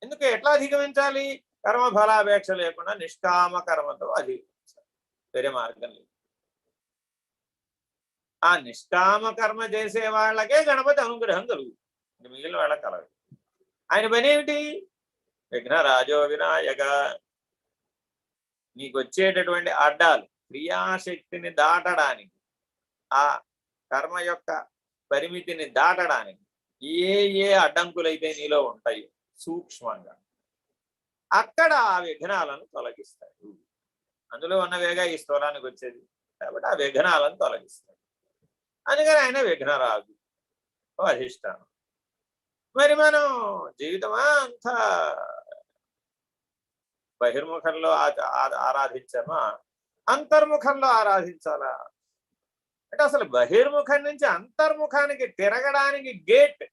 ఎందుకు, ఎట్లా అధిగమించాలి? కర్మ ఫలాపేక్ష లేకుండా నిష్కామ కర్మతో అధిగమించాలి, వేరే మార్గం లేదు. ఆ నిష్కామ కర్మ చేసే వాళ్ళకే గణపతి అనుగ్రహం కలుగుతుంది, మిగిలిన వాళ్ళకి కలగదు. ఆయన పని ఏమిటి? విఘ్నరాజో వినాయక. నీకు వచ్చేటటువంటి అడ్డాలు క్రియాశక్తిని దాటడానికి, ఆ కర్మ యొక్క పరిమితిని దాటడానికి ఏ ఏ అడ్డంకులైతే నీలో ఉంటాయో సూక్ష్మంగా అక్కడ ఆ విఘ్నాలను తొలగిస్తాడు. అందులో ఉన్నవేగా ఈ స్థూలానికి వచ్చేది, కాబట్టి ఆ విఘ్నాలను తొలగిస్తాడు. అందుకని ఆయన విఘ్నరాజు, అధిష్టానం. మరి మనం జీవితమా అంతా బహిర్ముఖంలో ఆరాధించామా, అంతర్ముఖంలో ఆరాధించాలా? అంటే అసలు బహిర్ముఖం నుంచి అంతర్ముఖానికి తిరగడానికి గేట్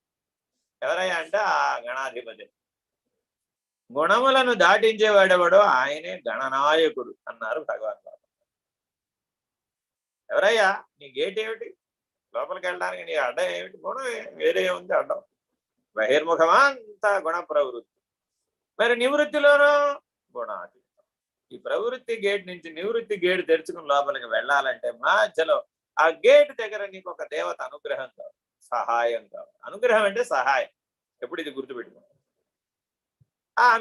ఎవరయ్యా అంటే ఆ గణాధిపతి. గుణములను దాటించేవాడెవడో ఆయనే గణనాయకుడు అన్నారు భగవద్గీత. ఎవరయ్యా నీ గేట్ ఏమిటి? లోపలికి వెళ్ళడానికి నీ అడ్డం ఏమిటి? గుణం వేరే ఉంది అడ్డం. బహిర్ముఖమా అంతా గుణ ప్రవృత్తి, మరి నివృత్తిలోనూ గుణాతీతం. ఈ ప్రవృత్తి గేట్ నుంచి నివృత్తి గేట్ తెరుచుకుని లోపలికి వెళ్ళాలంటే మధ్యలో ఆ గేట్ దగ్గర నీకు ఒక దేవత అనుగ్రహం కావాలి, సహాయం కావాలి. అనుగ్రహం అంటే సహాయం. ఎప్పుడు ఇది గుర్తుపెట్టుకో.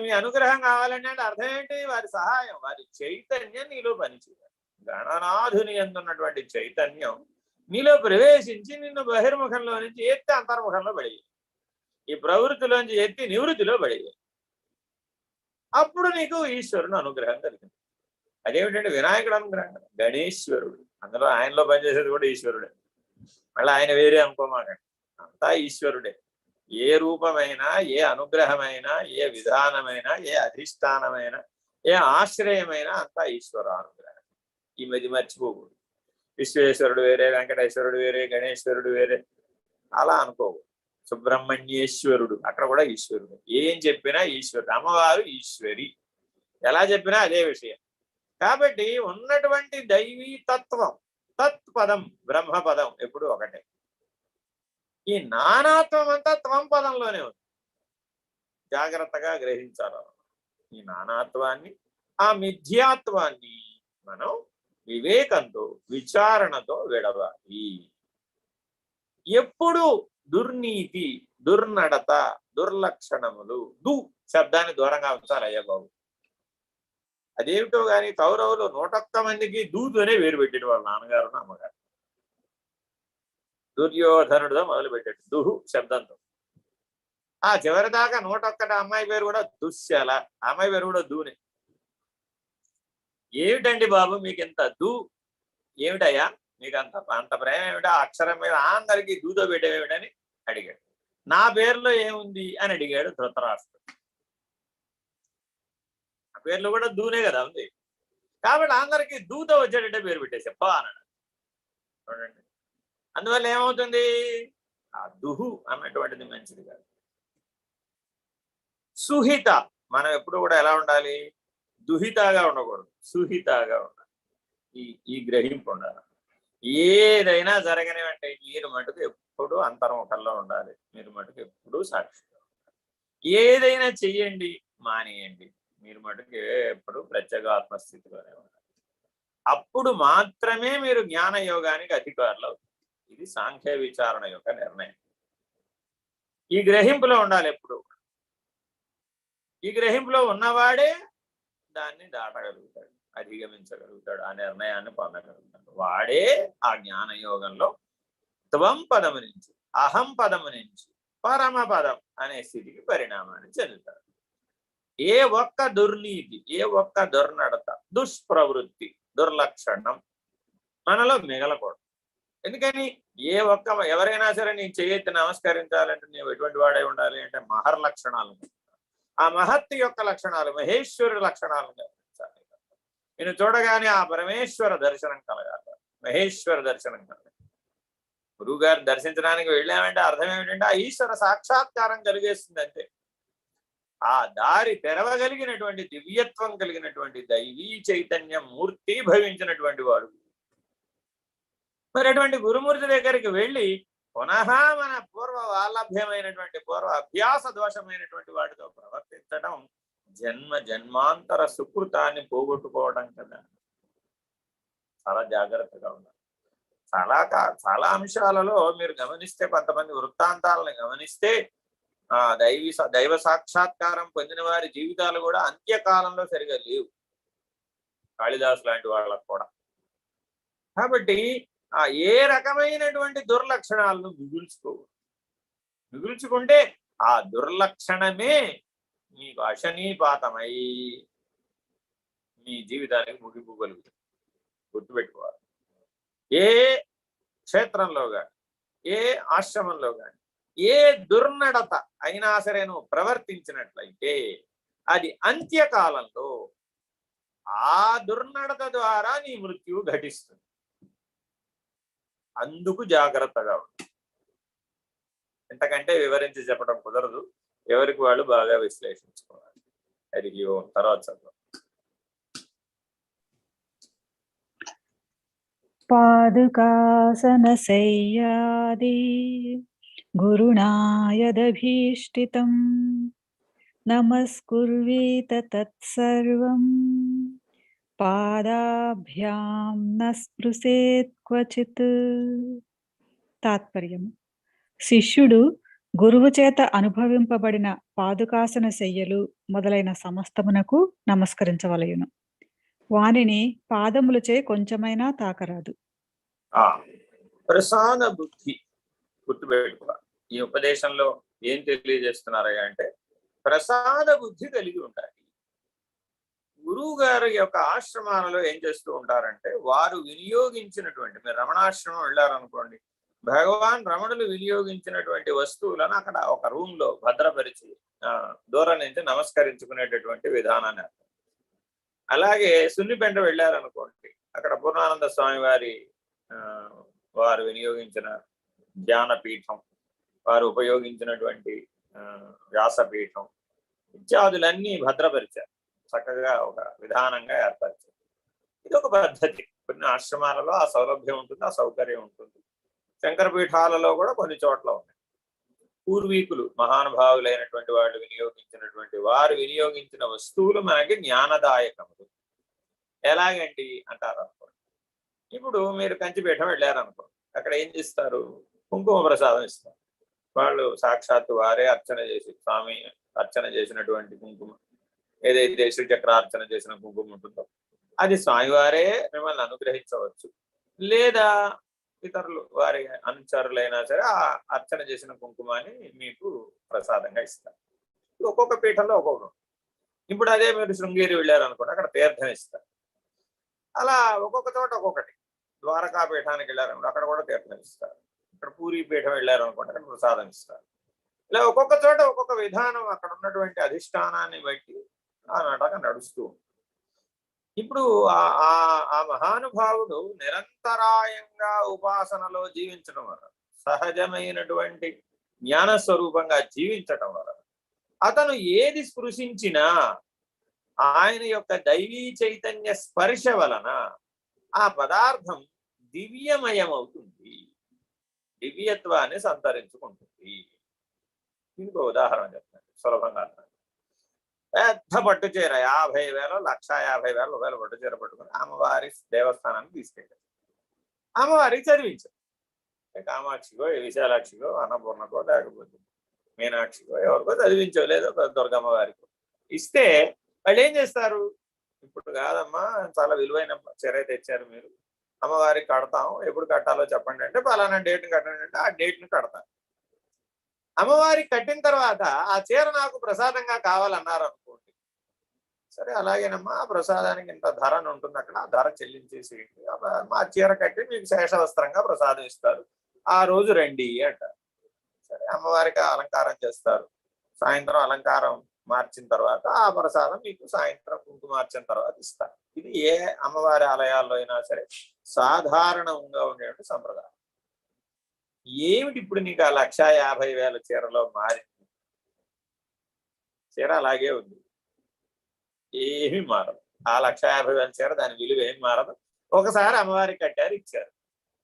మీ అనుగ్రహం కావాలంటే అంటే అర్థం ఏంటి? వారి సహాయం, వారి చైతన్యం నీలో పనిచేయాలి. గణనాథుని ఎందున్నటువంటి చైతన్యం నీలో ప్రవేశించి నిన్ను బహిర్ముఖంలో నుంచి ఎత్తి అంతర్ముఖంలో పడేయాలి. ఈ ప్రవృత్తిలోంచి ఎత్తి నివృత్తిలో పడేయాలి. అప్పుడు నీకు ఈశ్వరుని అనుగ్రహం కలిగింది. అదేమిటంటే వినాయకుడు అనుగ్రహం, గణేశ్వరుడు. అందులో ఆయనలో పనిచేసేది కూడా ఈశ్వరుడే. మళ్ళీ ఆయన వేరే అనుకోమాకండి, అంతా ఈశ్వరుడే. ఏ రూపమైనా, ఏ అనుగ్రహమైనా, ఏ విధానమైనా, ఏ అధిష్టానమైనా, ఏ ఆశ్రయమైనా అంతా ఈశ్వర అనుగ్రహం. ఈ మధ్య మర్చిపోకూడదు. విశ్వేశ్వరుడు వేరే, వెంకటేశ్వరుడు వేరే, గణేశ్వరుడు వేరే అలా అనుకోకూడదు. సుబ్రహ్మణ్యేశ్వరుడు, అక్కడ కూడా ఈశ్వరుడు. ఏం చెప్పినా ఈశ్వరుడు. అమ్మవారు ఈశ్వరి, ఎలా చెప్పినా అదే విషయం. కాబట్టి ఉన్నటువంటి దైవీ తత్వం, తత్పదం, బ్రహ్మపదం ఎప్పుడు ఒకటే. ఈ నానాత్వం అంతా త్వం పదంలోనే ఉంది. జాగ్రత్తగా గ్రహించాలి. ఈ నానాత్వాన్ని, ఆ మిథ్యాత్వాన్ని మనం వివేకంతో, విచారణతో విడవాలి. ఎప్పుడు దుర్నీతి, దుర్నడత, దుర్లక్షణములు, శబ్దాన్ని దూరంగా ఉంచాలి. అయ్యా బాబు, అదేమిటో గాని కౌరవులు 101 మందికి దూతోనే వేరు పెట్టాడు వాళ్ళ నాన్నగారు అమ్మగారు. దుర్యోధనుడితో మొదలు పెట్టాడు దుహు శబ్దంతో. ఆ చివరి దాకా 101 అమ్మాయి పేరు కూడా దుశ్శల, అమ్మాయి పేరు కూడా దూనే. ఏమిటండి బాబు మీకు ఇంత ఏమిటయ్యా మీకు అంత ప్రేమ ఏమిటా? అక్షరం మీద అందరికీ దూతో పెట్టేమిటని అడిగాడు. నా పేరులో ఏముంది అని అడిగాడు ధృతరాష్ట్రుడు. ఆ పేర్లు కూడా దూనే కదా ఉంది. కాబట్టి అందరికీ దూతో వచ్చేటట్టే పేరు పెట్టేసి అన్నాడు. చూడండి, అందువల్ల ఏమవుతుంది? ఆ దుహు అన్నటువంటిది మంచిది కాదు. సుహిత, మనం ఎప్పుడు కూడా ఎలా ఉండాలి? దుహితాగా ఉండకూడదు, సుహితాగా ఉండాలి. ఈ గ్రహింపు ఉండాలి. ఏదైనా జరగనివంటే మీరు మటుకు ఎప్పుడు అంతర్ముఖంలో ఉండాలి. మీరు మటుకు ఎప్పుడు సాక్షిగా ఉండాలి. ఏదైనా చెయ్యండి, మానేయండి, మీరు మటుకు ఎప్పుడు ప్రత్యేగాత్మస్థితిలోనే ఉండాలి. అప్పుడు మాత్రమే మీరు జ్ఞాన యోగానికి అధికారులు అవుతారు. ఇది సాంఖ్య విచారణ యొక్క నిర్ణయం. ఈ గ్రహింపులో ఉండాలి ఎప్పుడు. ఈ గ్రహింపులో ఉన్నవాడే దాన్ని దాటగలుగుతాడు, అధిగమించగలుగుతాడు, ఆ నిర్ణయాన్ని పొందగలుగుతాడు. వాడే ఆ జ్ఞానయోగంలో త్వం పదము నుంచి, అహం పదము నుంచి పరమ పదం అనే స్థితికి పరిణామాన్ని చెందుతాడు. ఏ ఒక్క దుర్నీతి, ఏ ఒక్క దుర్నడత, దుష్ప్రవృత్తి, దుర్లక్షణం మనలో మిగలకూడదు. ఎందుకని ఎవరైనా సరే నీ చేయెత్తి నమస్కరించాలంటే నీవు ఎటువంటి వాడే ఉండాలి అంటే మహర్లక్షణాలు, ఆ మహత్తు యొక్క లక్షణాలు, మహేశ్వరుడి లక్షణాలను గమనించాలి. నేను చూడగానే ఆ పరమేశ్వర దర్శనం కలగాలి, మహేశ్వర దర్శనం కలగాలి. గురువు గారు దర్శించడానికి వెళ్ళామంటే అర్థం ఏమిటంటే ఆ ఈశ్వర సాక్షాత్కారం కలిగేస్తుంది అంతే. ఆ దారి తెరవగలిగినటువంటి దివ్యత్వం కలిగినటువంటి దైవీ చైతన్యం మూర్తి భవించినటువంటి వాడు. మరి అటువంటి గురుమూర్తి దగ్గరికి వెళ్ళి పునః మన పూర్వ వాలభ్యమైనటువంటి పూర్వ అభ్యాస దోషమైనటువంటి వాటితో ప్రవర్తించడం జన్మాంతర సుకృతాన్ని పోగొట్టుకోవడం కదా. చాలా జాగ్రత్తగా ఉండాలి. చాలా అంశాలలో మీరు గమనిస్తే, కొంతమంది వృత్తాంతాలను గమనిస్తే దైవ సాక్షాత్కారం పొందిన వారి జీవితాలు కూడా అంత్యకాలంలో సరిగా లేవు, కాళిదాసు లాంటి వాళ్ళకు కూడా. కాబట్టి ఏ రకమైనటువంటి దుర్లక్షణాలను మిగుల్చుకుంటే ఆ దుర్లక్షణమే మీకు అశనీపాతమై మీ జీవితానికి ముగింపు కలుగుతుంది. గుర్తుపెట్టుకోవాలి. ఏ క్షేత్రంలో కానీ, ఏ ఆశ్రమంలో కానీ, ఏ దుర్నడత అయినా సరే నువ్వు ప్రవర్తించినట్లయితే అది అంత్యకాలంలో ఆ దుర్నడత ద్వారా నీ మృత్యువు ఘటిస్తుంది. అందుకు జాగ్రత్తగా ఉంటుంది. ఎంతకంటే వివరించి చెప్పడం కుదరదు, ఎవరికి వాళ్ళు బాగా విశ్లేషించుకోవాలి. అది తర్వాత చదువు. పాదుకాసనశయ్యాది గురుణాయదభీష్టితం నమస్కుర్వీత తత్సర్వం పాదాభ్యాం న స్పృశేత్ క్వచిత్. తాత్పర్యం: శిష్యుడు గురువు చేత అనుభవింపబడిన పాదుకాసన శయ్యలు మొదలైన సమస్తమునకు నమస్కరించవలయును. వానిని పాదములచే కొంచెమైనా తాకరాదు. ఆ ప్రసాద బుద్ధి గుర్తుపెట్టుకోవాలి. ఈ ఉపదేశంలో ఏం తెలియజేస్తున్నారయ్యా అంటే ప్రసాద బుద్ధి కలిగి ఉండాలి. గురువు గారి యొక్క ఆశ్రమాలలో ఏం చేస్తూ ఉంటారంటే వారు వినియోగించినటువంటి, మీరు రమణాశ్రమం వెళ్ళారనుకోండి, భగవాన్ రమణులు వినియోగించినటువంటి వస్తువులను అక్కడ ఒక రూమ్ లో భద్రపరిచి దూరం నుంచి నమస్కరించుకునేటటువంటి విధానాన్ని. అలాగే సున్నిపెంట వెళ్ళారనుకోండి, అక్కడ పూర్ణానంద స్వామి వారు వినియోగించిన ధ్యానపీఠం, వారు ఉపయోగించినటువంటి వ్యాసపీఠం ఇత్యాదులన్నీ భద్రపరిచారు, చక్కగా ఒక విధానంగా ఏర్పరిచారు. ఇది ఒక పద్ధతి. కొన్ని ఆశ్రమాలలో ఆ సౌలభ్యం ఉంటుంది, ఆ సౌకర్యం ఉంటుంది. శంకర పీఠాలలో కూడా కొన్ని చోట్ల ఉన్నాయి. పూర్వీకులు మహానుభావులైనటువంటి వాళ్ళు వినియోగించినటువంటి వారు వినియోగించిన వస్తువులు మనకి జ్ఞానదాయకములు. ఎలాగండి అంటారు అనుకోండి. ఇప్పుడు మీరు కంచిపీఠం వెళ్ళారనుకోండి, అక్కడ ఏం చేస్తారు? కుంకుమ ప్రసాదం ఇస్తారు. వాళ్ళు సాక్షాత్తు వారే అర్చన చేసి, స్వామి అర్చన చేసినటువంటి కుంకుమ, ఏదైతే శ్రీచక్రార్చన చేసిన కుంకుమ ఉంటుందో అది స్వామివారే మిమ్మల్ని అనుగ్రహించవచ్చు, లేదా ఇతరులు వారి అనుచరులైనా సరే ఆ అర్చన చేసిన కుంకుమాన్ని మీకు ప్రసాదంగా ఇస్తారు. ఒక్కొక్క పీఠంలో ఒక్కొక్క. ఇప్పుడు అదే మీరు శృంగేరి వెళ్ళారనుకోండి, అక్కడ తీర్థం ఇస్తారు. అలా ఒక్కొక్క చోట ఒక్కొక్కటి. ద్వారకా పీఠానికి వెళ్ళారనుకోండి, అక్కడ కూడా తీర్థం ఇస్తారు. ఇక్కడ పూరీ పీఠం వెళ్ళారనుకోండి, అక్కడ ప్రసాదం ఇస్తారు. ఇలా ఒక్కొక్క చోట ఒక్కొక్క విధానం అక్కడ ఉన్నటువంటి అధిష్టానాన్ని బట్టి ఆ నాటకం నడుస్తూ. ఇప్పుడు ఆ మహానుభావుడు నిరంతరాయంగా ఉపాసనలో జీవించడం వల్ల, సహజమైనటువంటి జ్ఞానస్వరూపంగా జీవించటం వల్ల అతను ఏది స్పృశించినా ఆయన యొక్క దైవీ చైతన్య స్పర్శ వలన ఆ పదార్థం దివ్యమయమవుతుంది, దివ్యత్వాన్ని సంతరించుకుంటుంది. ఇంకో ఉదాహరణ చెప్తాను సులభంగా. పెద్ద పట్టు చీర 50,000, 1,50,000 రూపాయలు పట్టు చీర పట్టుకుని అమ్మవారి దేవస్థానానికి తీసుకెళ్ళారు. అమ్మవారికి చదివించారు. కామాక్షిగో, విశాలాక్షిగో, అన్నపూర్ణకో, లేకపోతే మీనాక్షిగో ఎవరికో చదివించో, లేదో దుర్గమ్మ వారికో ఇస్తే వాళ్ళు ఏం చేస్తారు? ఇప్పుడు కాదమ్మా, చాలా విలువైన చీర తెచ్చారు, మీరు అమ్మవారికి కడతాం, ఎప్పుడు కట్టాలో చెప్పండి అంటే పలానా డేట్ని కట్టండి అంటే ఆ డేట్ని కడతారు. అమ్మవారికి కట్టిన తర్వాత ఆ చీర నాకు ప్రసాదంగా కావాలన్నారు అనుకోండి, సరే అలాగేనమ్మా, ఆ ప్రసాదానికి ఇంత ధరని ఉంటుంది, అక్కడ ఆ ధర చెల్లించేసి మా చీర కట్టి మీకు శేషవస్త్రంగా ప్రసాదం ఇస్తారు, ఆ రోజు రండి అంటారు. సరే అమ్మవారికి అలంకారం చేస్తారు. సాయంత్రం అలంకారం మార్చిన తర్వాత ఆ ప్రసాదం మీకు సాయంత్రం కుంకుమార్చిన తర్వాత ఇస్తారు. ఇది ఏ అమ్మవారి ఆలయాల్లో అయినా సరే సాధారణంగా ఉండేటువంటి సంప్రదాయం. ఏమిటి ఇప్పుడు నీకు ఆ 1,50,000 చీరలో మారింది? చీర అలాగే ఉంది, ఏమి మారదు. ఆ 1,50,000 చీర దాని విలువ ఏం మారదు. ఒకసారి అమ్మవారికి కట్టారు, ఇచ్చారు.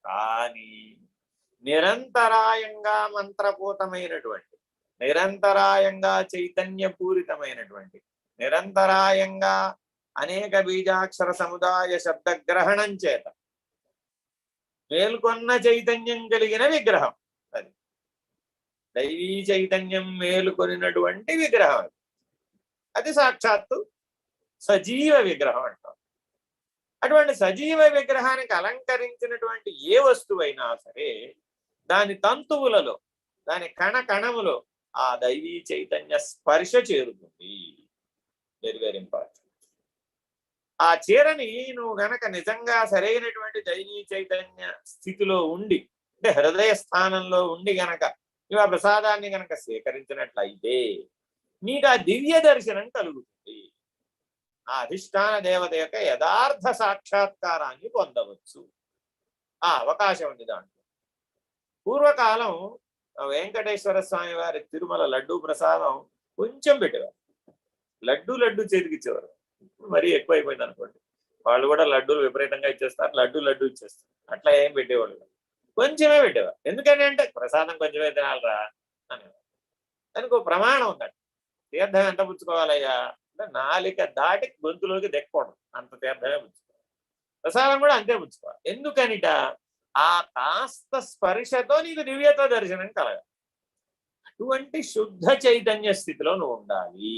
కానీ నిరంతరాయంగా మంత్రపూతమైనటువంటి, నిరంతరాయంగా చైతన్యపూరితమైనటువంటి, నిరంతరాయంగా అనేక బీజాక్షర సముదాయ శబ్దగ్రహణం చేత మేల్కొన్న చైతన్యం కలిగిన విగ్రహం అది. దైవీ చైతన్యం మేలుకొనినటువంటి విగ్రహం అది సాక్షాత్తు సజీవ విగ్రహం అంటాం. అటువంటి సజీవ విగ్రహానికి అలంకరించినటువంటి ఏ వస్తువైనా సరే దాని తంతువులలో, దాని కణములో ఆ దైవీ చైతన్య స్పర్శ చేరుతుంది. Very very important. ఆ చీరని నువ్వు గనక నిజంగా సరైనటువంటి దైవీ చైతన్య స్థితిలో ఉండి, అంటే హృదయ స్థానంలో ఉండి గనక నువ్వు ఆ ప్రసాదాన్ని గనక స్వీకరించినట్లయితే నీకు ఆ దివ్య దర్శనం కలుగుతుంది. ఆ అధిష్టాన దేవత యొక్క యథార్థ సాక్షాత్కారాన్ని పొందవచ్చు. ఆ అవకాశం ఉంది దాంట్లో. పూర్వకాలం వెంకటేశ్వర స్వామి వారి తిరుమల లడ్డూ ప్రసాదం కొంచెం పెట్టేవారు. లడ్డు చేతికిచ్చేవారు. మరీ ఎక్కువైపోయింది అనుకోండి, వాళ్ళు కూడా లడ్డూలు విపరీతంగా ఇచ్చేస్తారు, లడ్డు ఇచ్చేస్తారు. అట్లా ఏం పెట్టేవాళ్ళు, కొంచెమే పెట్టేవారు. ఎందుకని అంటే ప్రసాదం కొంచెమే తినాలరా అనేవారు. దానికి ఒక ప్రమాణం ఉందండి. తీర్థం ఎంత పుచ్చుకోవాలయ్యా అంటే నాలిక దాటి గొంతులోకి దెక్కకూడదు, అంత తీర్థమే పుచ్చుకోవాలి. ప్రసాదం కూడా అంతే పుచ్చుకోవాలి. ఎందుకనిట ఆ కాస్త స్పర్శతో నీకు దివ్యత్వ దర్శనం కలగాలి. అటువంటి శుద్ధ చైతన్య స్థితిలో నువ్వు ఉండాలి.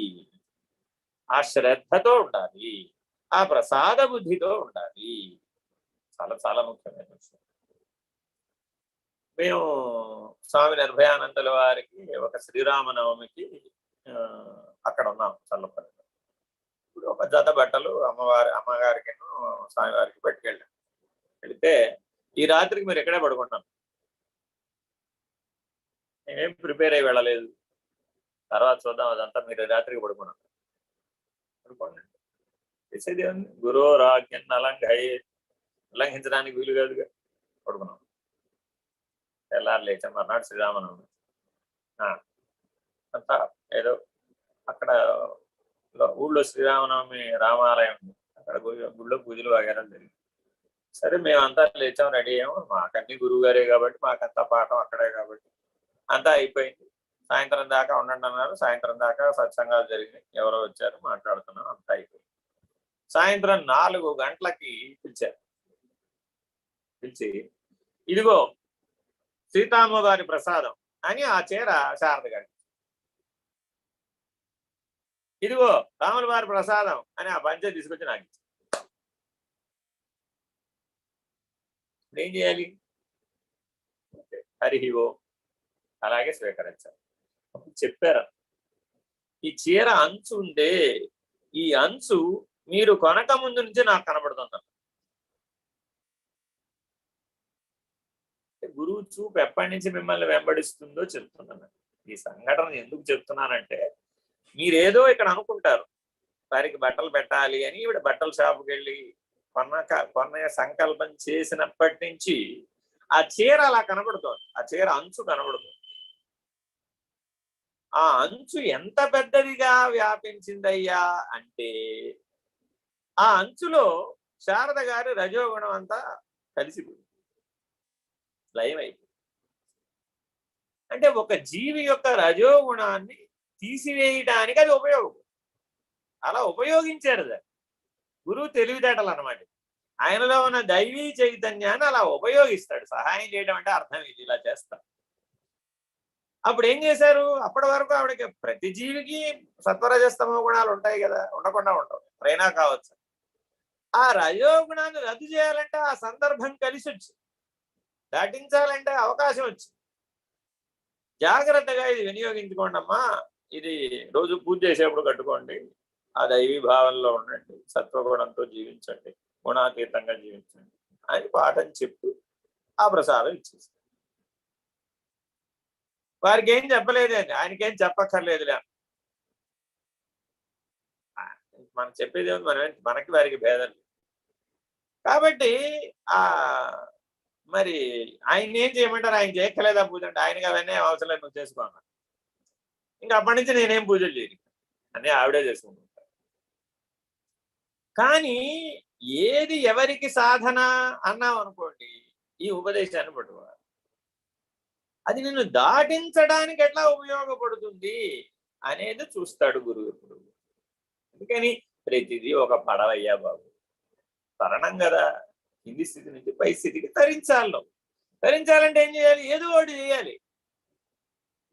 ఆ శ్రద్ధతో ఉండాలి, ఆ ప్రసాద బుద్ధితో ఉండాలి. చాలా చాలా ముఖ్యమైన విషయం. మేము స్వామి నిర్భయానందుల వారికి ఒక శ్రీరామనవమికి అక్కడ ఉన్నాం చల్లపల్లిలో. ఇప్పుడు ఒక జత బట్టలు అమ్మగారికి స్వామివారికి పట్టుకెళ్ళాం. వెళితే ఈ రాత్రికి మీరు ఎక్కడే పడుకుంటాం, మేమేం ప్రిపేర్ అయ్యి వెళ్ళలేదు, తర్వాత చూద్దాం అదంతా, మీరు రాత్రికి పడుకున్నాం. పడుకోండి, చేసేది ఉంది, గురోరాజ్ఞం ఉల్లంఘించడానికి వీలు కాదుగా. పడుకున్నాం. తెల్లారు లేచాం, మర్నాడు శ్రీరామనవమి. అంతా ఏదో అక్కడ ఊళ్ళో శ్రీరామనవమి రామాలయం ఉంది, అక్కడ గుళ్ళో పూజలు వగేరా జరిగింది. సరే మేమంతా లేచాం, రెడీ అయ్యాము. మాకన్నీ గురువు గారే కాబట్టి మాకంతా పాఠం అక్కడే కాబట్టి అంతా అయిపోయింది. సాయంత్రం దాకా ఉండండి అన్నారు. సాయంత్రం దాకా సత్సంగాలు జరిగినాయి, ఎవరో వచ్చారు, మాట్లాడుతున్నాం, అంతా అయిపోయింది. సాయంత్రం 4 గంటలకి పిలిచారు. పిలిచి ఇదిగో సీతామ్మ గారి ప్రసాదం అని ఆ చీర శారద గారి, ఇదిగో రాముల వారి ప్రసాదం అని ఆ పంచ తీసుకొచ్చి నాకు ఇచ్చారు. ఏం చేయాలి? హరి ఓ అలాగే స్వీకరించారు. చెప్పారు, ఈ చీర అంచు ఉందే, ఈ అంచు మీరు కొనక ముందు నుంచి నాకు కనబడుతుంది. గురువు చూపు ఎప్పటి నుంచి మిమ్మల్ని వెంబడిస్తుందో చెప్తున్నాను. ఈ సంఘటన ఎందుకు చెప్తున్నానంటే, మీరేదో ఇక్కడ అనుకుంటారు వారికి బట్టలు పెట్టాలి అని. ఈవిడ బట్టల షాపుకి వెళ్ళి కొన్న సంకల్పం చేసినప్పటి నుంచి ఆ చీర అలా కనబడుతోంది, ఆ చీర అంచు కనబడుతుంది. ఆ అంచు ఎంత పెద్దదిగా వ్యాపించిందయ్యా అంటే, ఆ అంచులో శారద గారి రజోగుణం అంతా కలిసిపోయింది, లయమైపోయింది. అంటే ఒక జీవి యొక్క రజోగుణాన్ని తీసివేయడానికి అది ఉపయోగం. అలా ఉపయోగించారు దాన్ని. గురువు తెలివితేటలు అన్నమాట. ఆయనలో ఉన్న దైవీ చైతన్యాన్ని అలా ఉపయోగిస్తాడు. సహాయం చేయడం అంటే అర్థం ఇది, ఇలా చేస్తాడు. అప్పుడు ఏం చేశారు? అప్పటి వరకు ఆవిడకి ప్రతి జీవికి సత్వరజస్తమో గుణాలు ఉంటాయి కదా, ఉండకుండా ఉండవు, ప్రేరణ కావచ్చు. ఆ రజోగుణాన్ని రద్దు చేయాలంటే ఆ సందర్భం కలిసి వచ్చింది, దాటించాలంటే అవకాశం వచ్చింది. జాగ్రత్తగా ఇది వినియోగించుకోండి అమ్మా, ఇది రోజు పూజ చేసేప్పుడు కట్టుకోండి, ఆ దైవీ భావంలో ఉండండి, సత్వగుణంతో జీవించండి, గుణాతీతంగా జీవించండి అని పాఠం చెప్పు ఆ ప్రసాదం ఇచ్చేసి, వారికి ఏం చెప్పలేదు అండి, ఆయనకేం చెప్పక్కర్లేదులే. మనం చెప్పేది మనకి వారికి భేదం లేదు కాబట్టి మరి ఆయన ఏం చేయమంటారు? ఆయన చేయక్కలేదా పూజ అంటే, ఆయనకి అవన్నీ అవసరం లేదు, నువ్వు చేసుకోమన్నారు. ఇంకా అప్పటి నుంచి నేనేం పూజలు చేయను, అన్నీ ఆవిడే చేసుకుంటాను. కానీ ఏది ఎవరికి సాధన అన్నాం అనుకోండి, ఈ ఉపదేశాన్ని పట్టుకోవాలి. అది నిన్ను దాటించడానికి ఎట్లా ఉపయోగపడుతుంది అనేది చూస్తాడు గురువు ఎప్పుడు. అందుకని ప్రతిదీ ఒక పడవయ్యా బాబు, తరణం కదా, కింది స్థితి నుంచి పై స్థితికి తరించాలి. తరించాలంటే ఏం చేయాలి? ఏదో ఒకటి చేయాలి,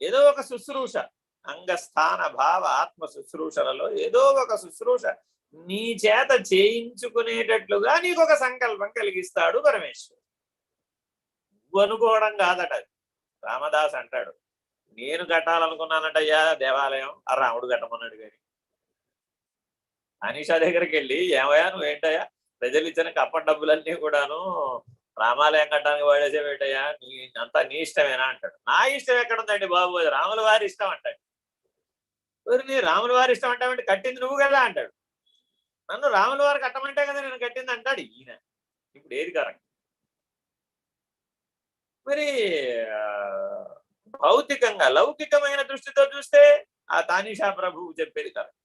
ఏదో ఒక శుశ్రూష, అంగస్థాన భావ ఆత్మ శుశ్రూషలలో ఏదో ఒక శుశ్రూష నీ చేత చేయించుకునేటట్లుగా నీకు ఒక సంకల్పం కలిగిస్తాడు పరమేశ్వరుడు. నువ్వు అనుకోవడం కాదట. రామదాస్ అంటాడు, నేను కట్టాలనుకున్నానటయ్యా దేవాలయం, ఆ రాముడు కట్టమన్నాడు. కానీ అనీషా దగ్గరికి వెళ్ళి, ఏమయ్యా నువ్వేంటయ్యా ప్రజలు ఇచ్చిన కప్ప డబ్బులన్నీ కూడాను రామాలయం కట్టడానికి వాడేసేవేటయ్యా, అంతా నీ ఇష్టమేనా అంటాడు. నా ఇష్టం ఎక్కడుందండి బాబు, అది రాముల వారి ఇష్టం అంటాడు. నీ రాముల వారి ఇష్టం అంటావంటే కట్టింది నువ్వు కదా అంటాడు. నన్ను రాముల వారు కట్టమంటే కదా నేను కట్టింది అంటాడు ఈయన. ఇప్పుడు ఏది కరెక్ట్? మరి భౌతికంగా లౌకికమైన దృష్టితో చూస్తే ఆ తానీషా ప్రభువు చెప్పేది కరెక్ట్.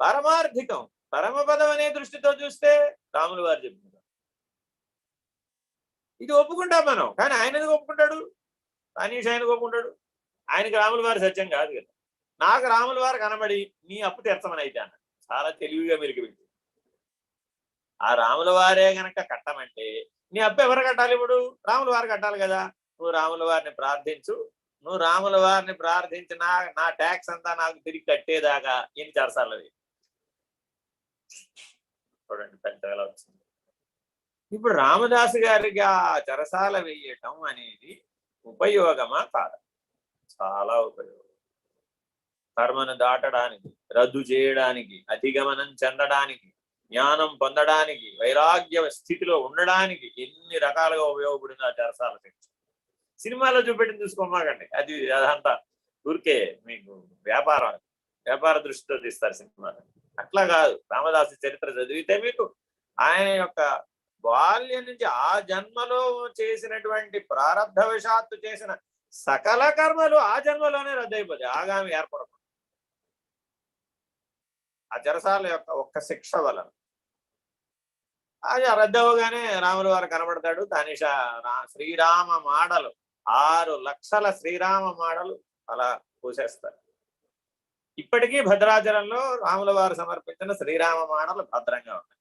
పరమార్థికం పరమపదం అనే దృష్టితో చూస్తే రాముల వారు చెప్తున్నారు. ఇది ఒప్పుకుంటాం మనం, కానీ ఆయన ఎందుకు ఒప్పుకుంటాడు? తానీషా ఆయనకు ఒప్పుకుంటాడు? ఆయనకి రాముల వారి సత్యం కాదు కదా. నాకు రాముల వారు కనబడి నీ అప్పు తీర్చమని అయితే అన్న, చాలా తెలివిగా మీరు పెట్టి, ఆ రాముల వారే గనక కట్టమంటే నీ అప్పు ఎవరు కట్టాలి? ఇప్పుడు రాముల వారు కట్టాలి కదా. నువ్వు రాముల వారిని ప్రార్థించు, నువ్వు రాముల వారిని ప్రార్థించి నా ట్యాక్స్ అంతా నాకు తిరిగి కట్టేదాకా ఎన్ని చెరసాలు వేయి. చూడండి పెద్దగా వచ్చింది. ఇప్పుడు రామదాసు గారికి ఆ చెరసాల వేయటం అనేది ఉపయోగమా కాదా? చాలా ఉపయోగం. కర్మను దాటడానికి, రద్దు చేయడానికి, అధిగమనం చెందడానికి, జ్ఞానం పొందడానికి, వైరాగ్య స్థితిలో ఉండడానికి ఎన్ని రకాలుగా ఉపయోగపడింది ఆ చెరసాల శిక్ష. సినిమాలో చూపెట్టింది చూసుకోమాకండి, అదంతా ఊరికే మీకు వ్యాపార దృష్టితో తీస్తారు సినిమాలో. అట్లా కాదు. రామదాసు చరిత్ర చదివితే మీకు ఆయన యొక్క బాల్యం నుంచి ఆ జన్మలో చేసినటువంటి ప్రారబ్ధవశాత్తు చేసిన సకల కర్మలు ఆ జన్మలోనే రద్దయిపోతాయి, ఆగామి ఏర్పడకుండా ఆ చెరసాల యొక్క ఒక్క శిక్ష వలన. అది రద్దవగానే రాముల వారు కనబడతాడు. తనిష శ్రీరామ మాడలు 6 లక్షల శ్రీరామ మాడలు అలా పూసేస్తారు. ఇప్పటికీ భద్రాచలంలో రాముల వారు సమర్పించిన శ్రీరామ మాడలు భద్రంగా ఉన్నాయి.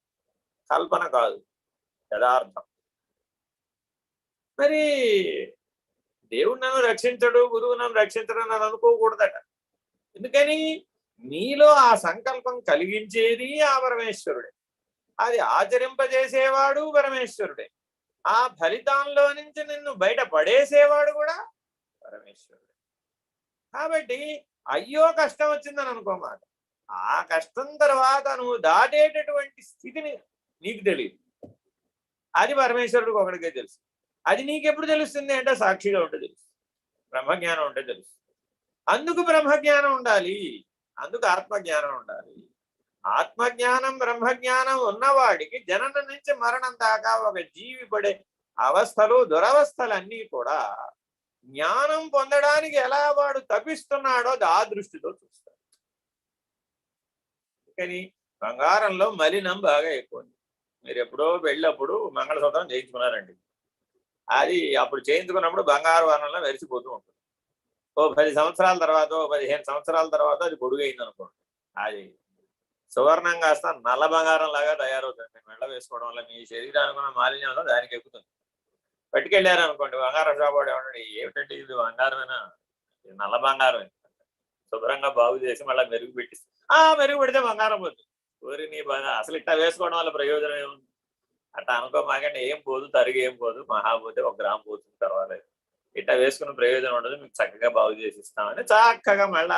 కల్పన కాదు, యథార్థం. మరి దేవుడు నన్ను రక్షించడు, గురువు నన్ను రక్షించడు అని అనుకోకూడదట. ఎందుకని? నీలో ఆ సంకల్పం కలిగించేది ఆ పరమేశ్వరుడే, అది ఆచరింపజేసేవాడు పరమేశ్వరుడే, ఆ ఫలితాల్లో నుంచి నిన్ను బయట పడేసేవాడు కూడా పరమేశ్వరుడే. కాబట్టి అయ్యో కష్టం వచ్చిందని అనుకోమాట. ఆ కష్టం తర్వాత నువ్వు దాటేటటువంటి స్థితిని నీకు తెలియదు, అది పరమేశ్వరుడికి ఒకడికే తెలుసు. అది నీకెప్పుడు తెలుస్తుంది అంటే సాక్షిగా ఉంటే తెలుస్తుంది, బ్రహ్మజ్ఞానం ఉంటే తెలుస్తుంది. అందుకు బ్రహ్మజ్ఞానం ఉండాలి, అందుకు ఆత్మజ్ఞానం ఉండాలి. ఆత్మజ్ఞానం బ్రహ్మజ్ఞానం ఉన్నవాడికి జననం నుంచి మరణం దాకా ఒక జీవి పడే అవస్థలు దురవస్థలన్నీ కూడా జ్ఞానం పొందడానికి ఎలా వాడు తపిస్తున్నాడో ఆ దృష్టితో చూస్తాడు. కానీ బంగారంలో మలినం బాగా ఎక్కువ. మీరు ఎప్పుడో వెళ్ళినప్పుడు మంగళసూత్రం చేయించుకున్నారండి, అది అప్పుడు చేయించుకున్నప్పుడు బంగారు వర్ణంలో మెరిసిపోతూ ఉంటుంది. ఓ 10 సంవత్సరాల తర్వాత, 15 సంవత్సరాల తర్వాత అది పొడుగైంది అనుకోండి, అది సువర్ణం కాస్త నల్ల బంగారం లాగా తయారవుతుంది. మెళ్ళ వేసుకోవడం వల్ల మీ శరీరానికి ఉన్న మాలిన్యం వల్ల దానికి ఎక్కుతుంది. పట్టుకెళ్ళారు అనుకోండి బంగారం షాప్ వాడు, ఏమంటే ఏమిటంటే ఇది బంగారమేనా, ఇది నల్ల బంగారం, శుభ్రంగా బాగు చేసి మళ్ళీ మెరుగు పెట్టిస్తే మెరుగు పెడితే బంగారం పోతుంది. ఊరి నీ అసలు ఇట్లా వేసుకోవడం వల్ల ప్రయోజనం ఏముంది? అట్లా అనుకోమాకండి. ఏం పోదు, తరిగి ఏం పోదు, మహా పోతే 1 గ్రాము పోతుంది, పర్వాలేదు. ఇట్లా వేసుకున్న ప్రయోజనం ఉండదు, మీకు చక్కగా బాగు చేసి ఇస్తామని చక్కగా మళ్ళా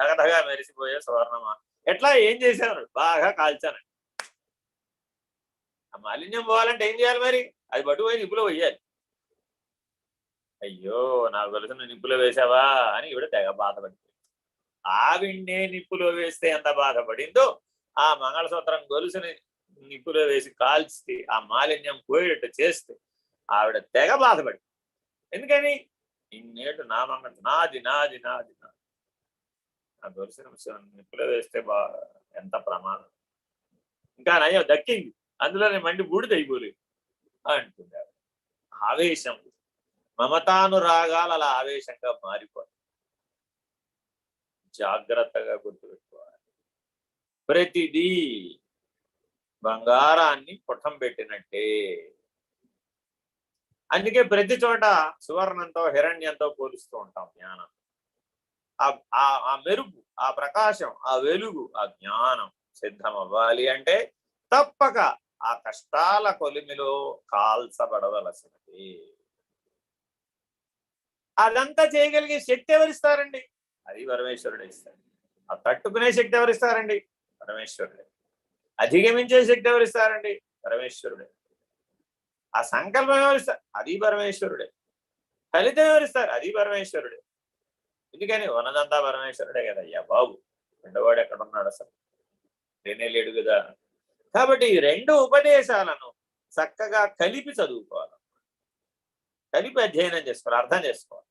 ధగధగా మెరిసిపోయే సువర్ణమా. ఎట్లా ఏం చేశాను? బాగా కాల్చానండి. ఆ మాలిన్యం పోవాలంటే ఏం చేయాలి మరి? అది పట్టుకుపోయి నిప్పులో వేయాలి. అయ్యో నాకు కలిసిన నిప్పులో వేసావా అని ఇవిడ తెగ బాధపడిపోయింది. ఆవిడ్నే నిప్పులో వేస్తే ఎంత బాధపడిందో ఆ మంగళసూత్రం గొలుసుని నిప్పులో వేసి కాల్చి ఆ మాలిన్యం పోయేటట్టు చేస్తే ఆవిడ తెగ బాధపడింది. ఎందుకని? ఇన్నేటు నా మంగళ నాది నాది నాది నాది, ఆ గొలుసుని నిప్పులో వేస్తే ఎంత ప్రమాదం. ఇంకా నయ్యో దక్కింది, అందులోనే మండి బూడిద అయిపోలేదు అంటున్నారు. ఆవేశం, మమతానురాగాలు అలా ఆవేశంగా మారిపోయి జాగ్రత్తగా గుర్తుపెట్టుకోవాలి. ప్రతిదీ బంగారాన్ని పుటం పెట్టినట్టే. అందుకే ప్రతి చోట సువర్ణంతో హిరణ్యంతో పోలుస్తూ ఉంటాం జ్ఞానం. ఆ మెరుపు, ఆ ప్రకాశం, ఆ వెలుగు, ఆ జ్ఞానం సిద్ధం అవ్వాలి అంటే తప్పక ఆ కష్టాల కొలిమిలో కాల్చబడవలసినది. అదంతా చేయగలిగే శక్తి ఎవరిస్తారండి? అది పరమేశ్వరుడే ఇస్తాడు. ఆ తట్టుకునే శక్తి ఎవరిస్తారండి? పరమేశ్వరుడే. అధిగమించే శక్తి ఎవరిస్తారండి? పరమేశ్వరుడే. ఆ సంకల్పం ఎవరిస్తారు? అది పరమేశ్వరుడే. ఫలితం ఎవరిస్తారు? అది పరమేశ్వరుడే. ఎందుకని? ఉన్నదంతా పరమేశ్వరుడే కదా అయ్యా బాబు, రెండోవాడు ఎక్కడున్నాడు? అసలు లేనే లేడు కదా. కాబట్టి ఈ 2 ఉపదేశాలను చక్కగా కలిపి చదువుకోవాలి, కలిపి అధ్యయనం చేసుకోవాలి, అర్థం చేసుకోవాలి.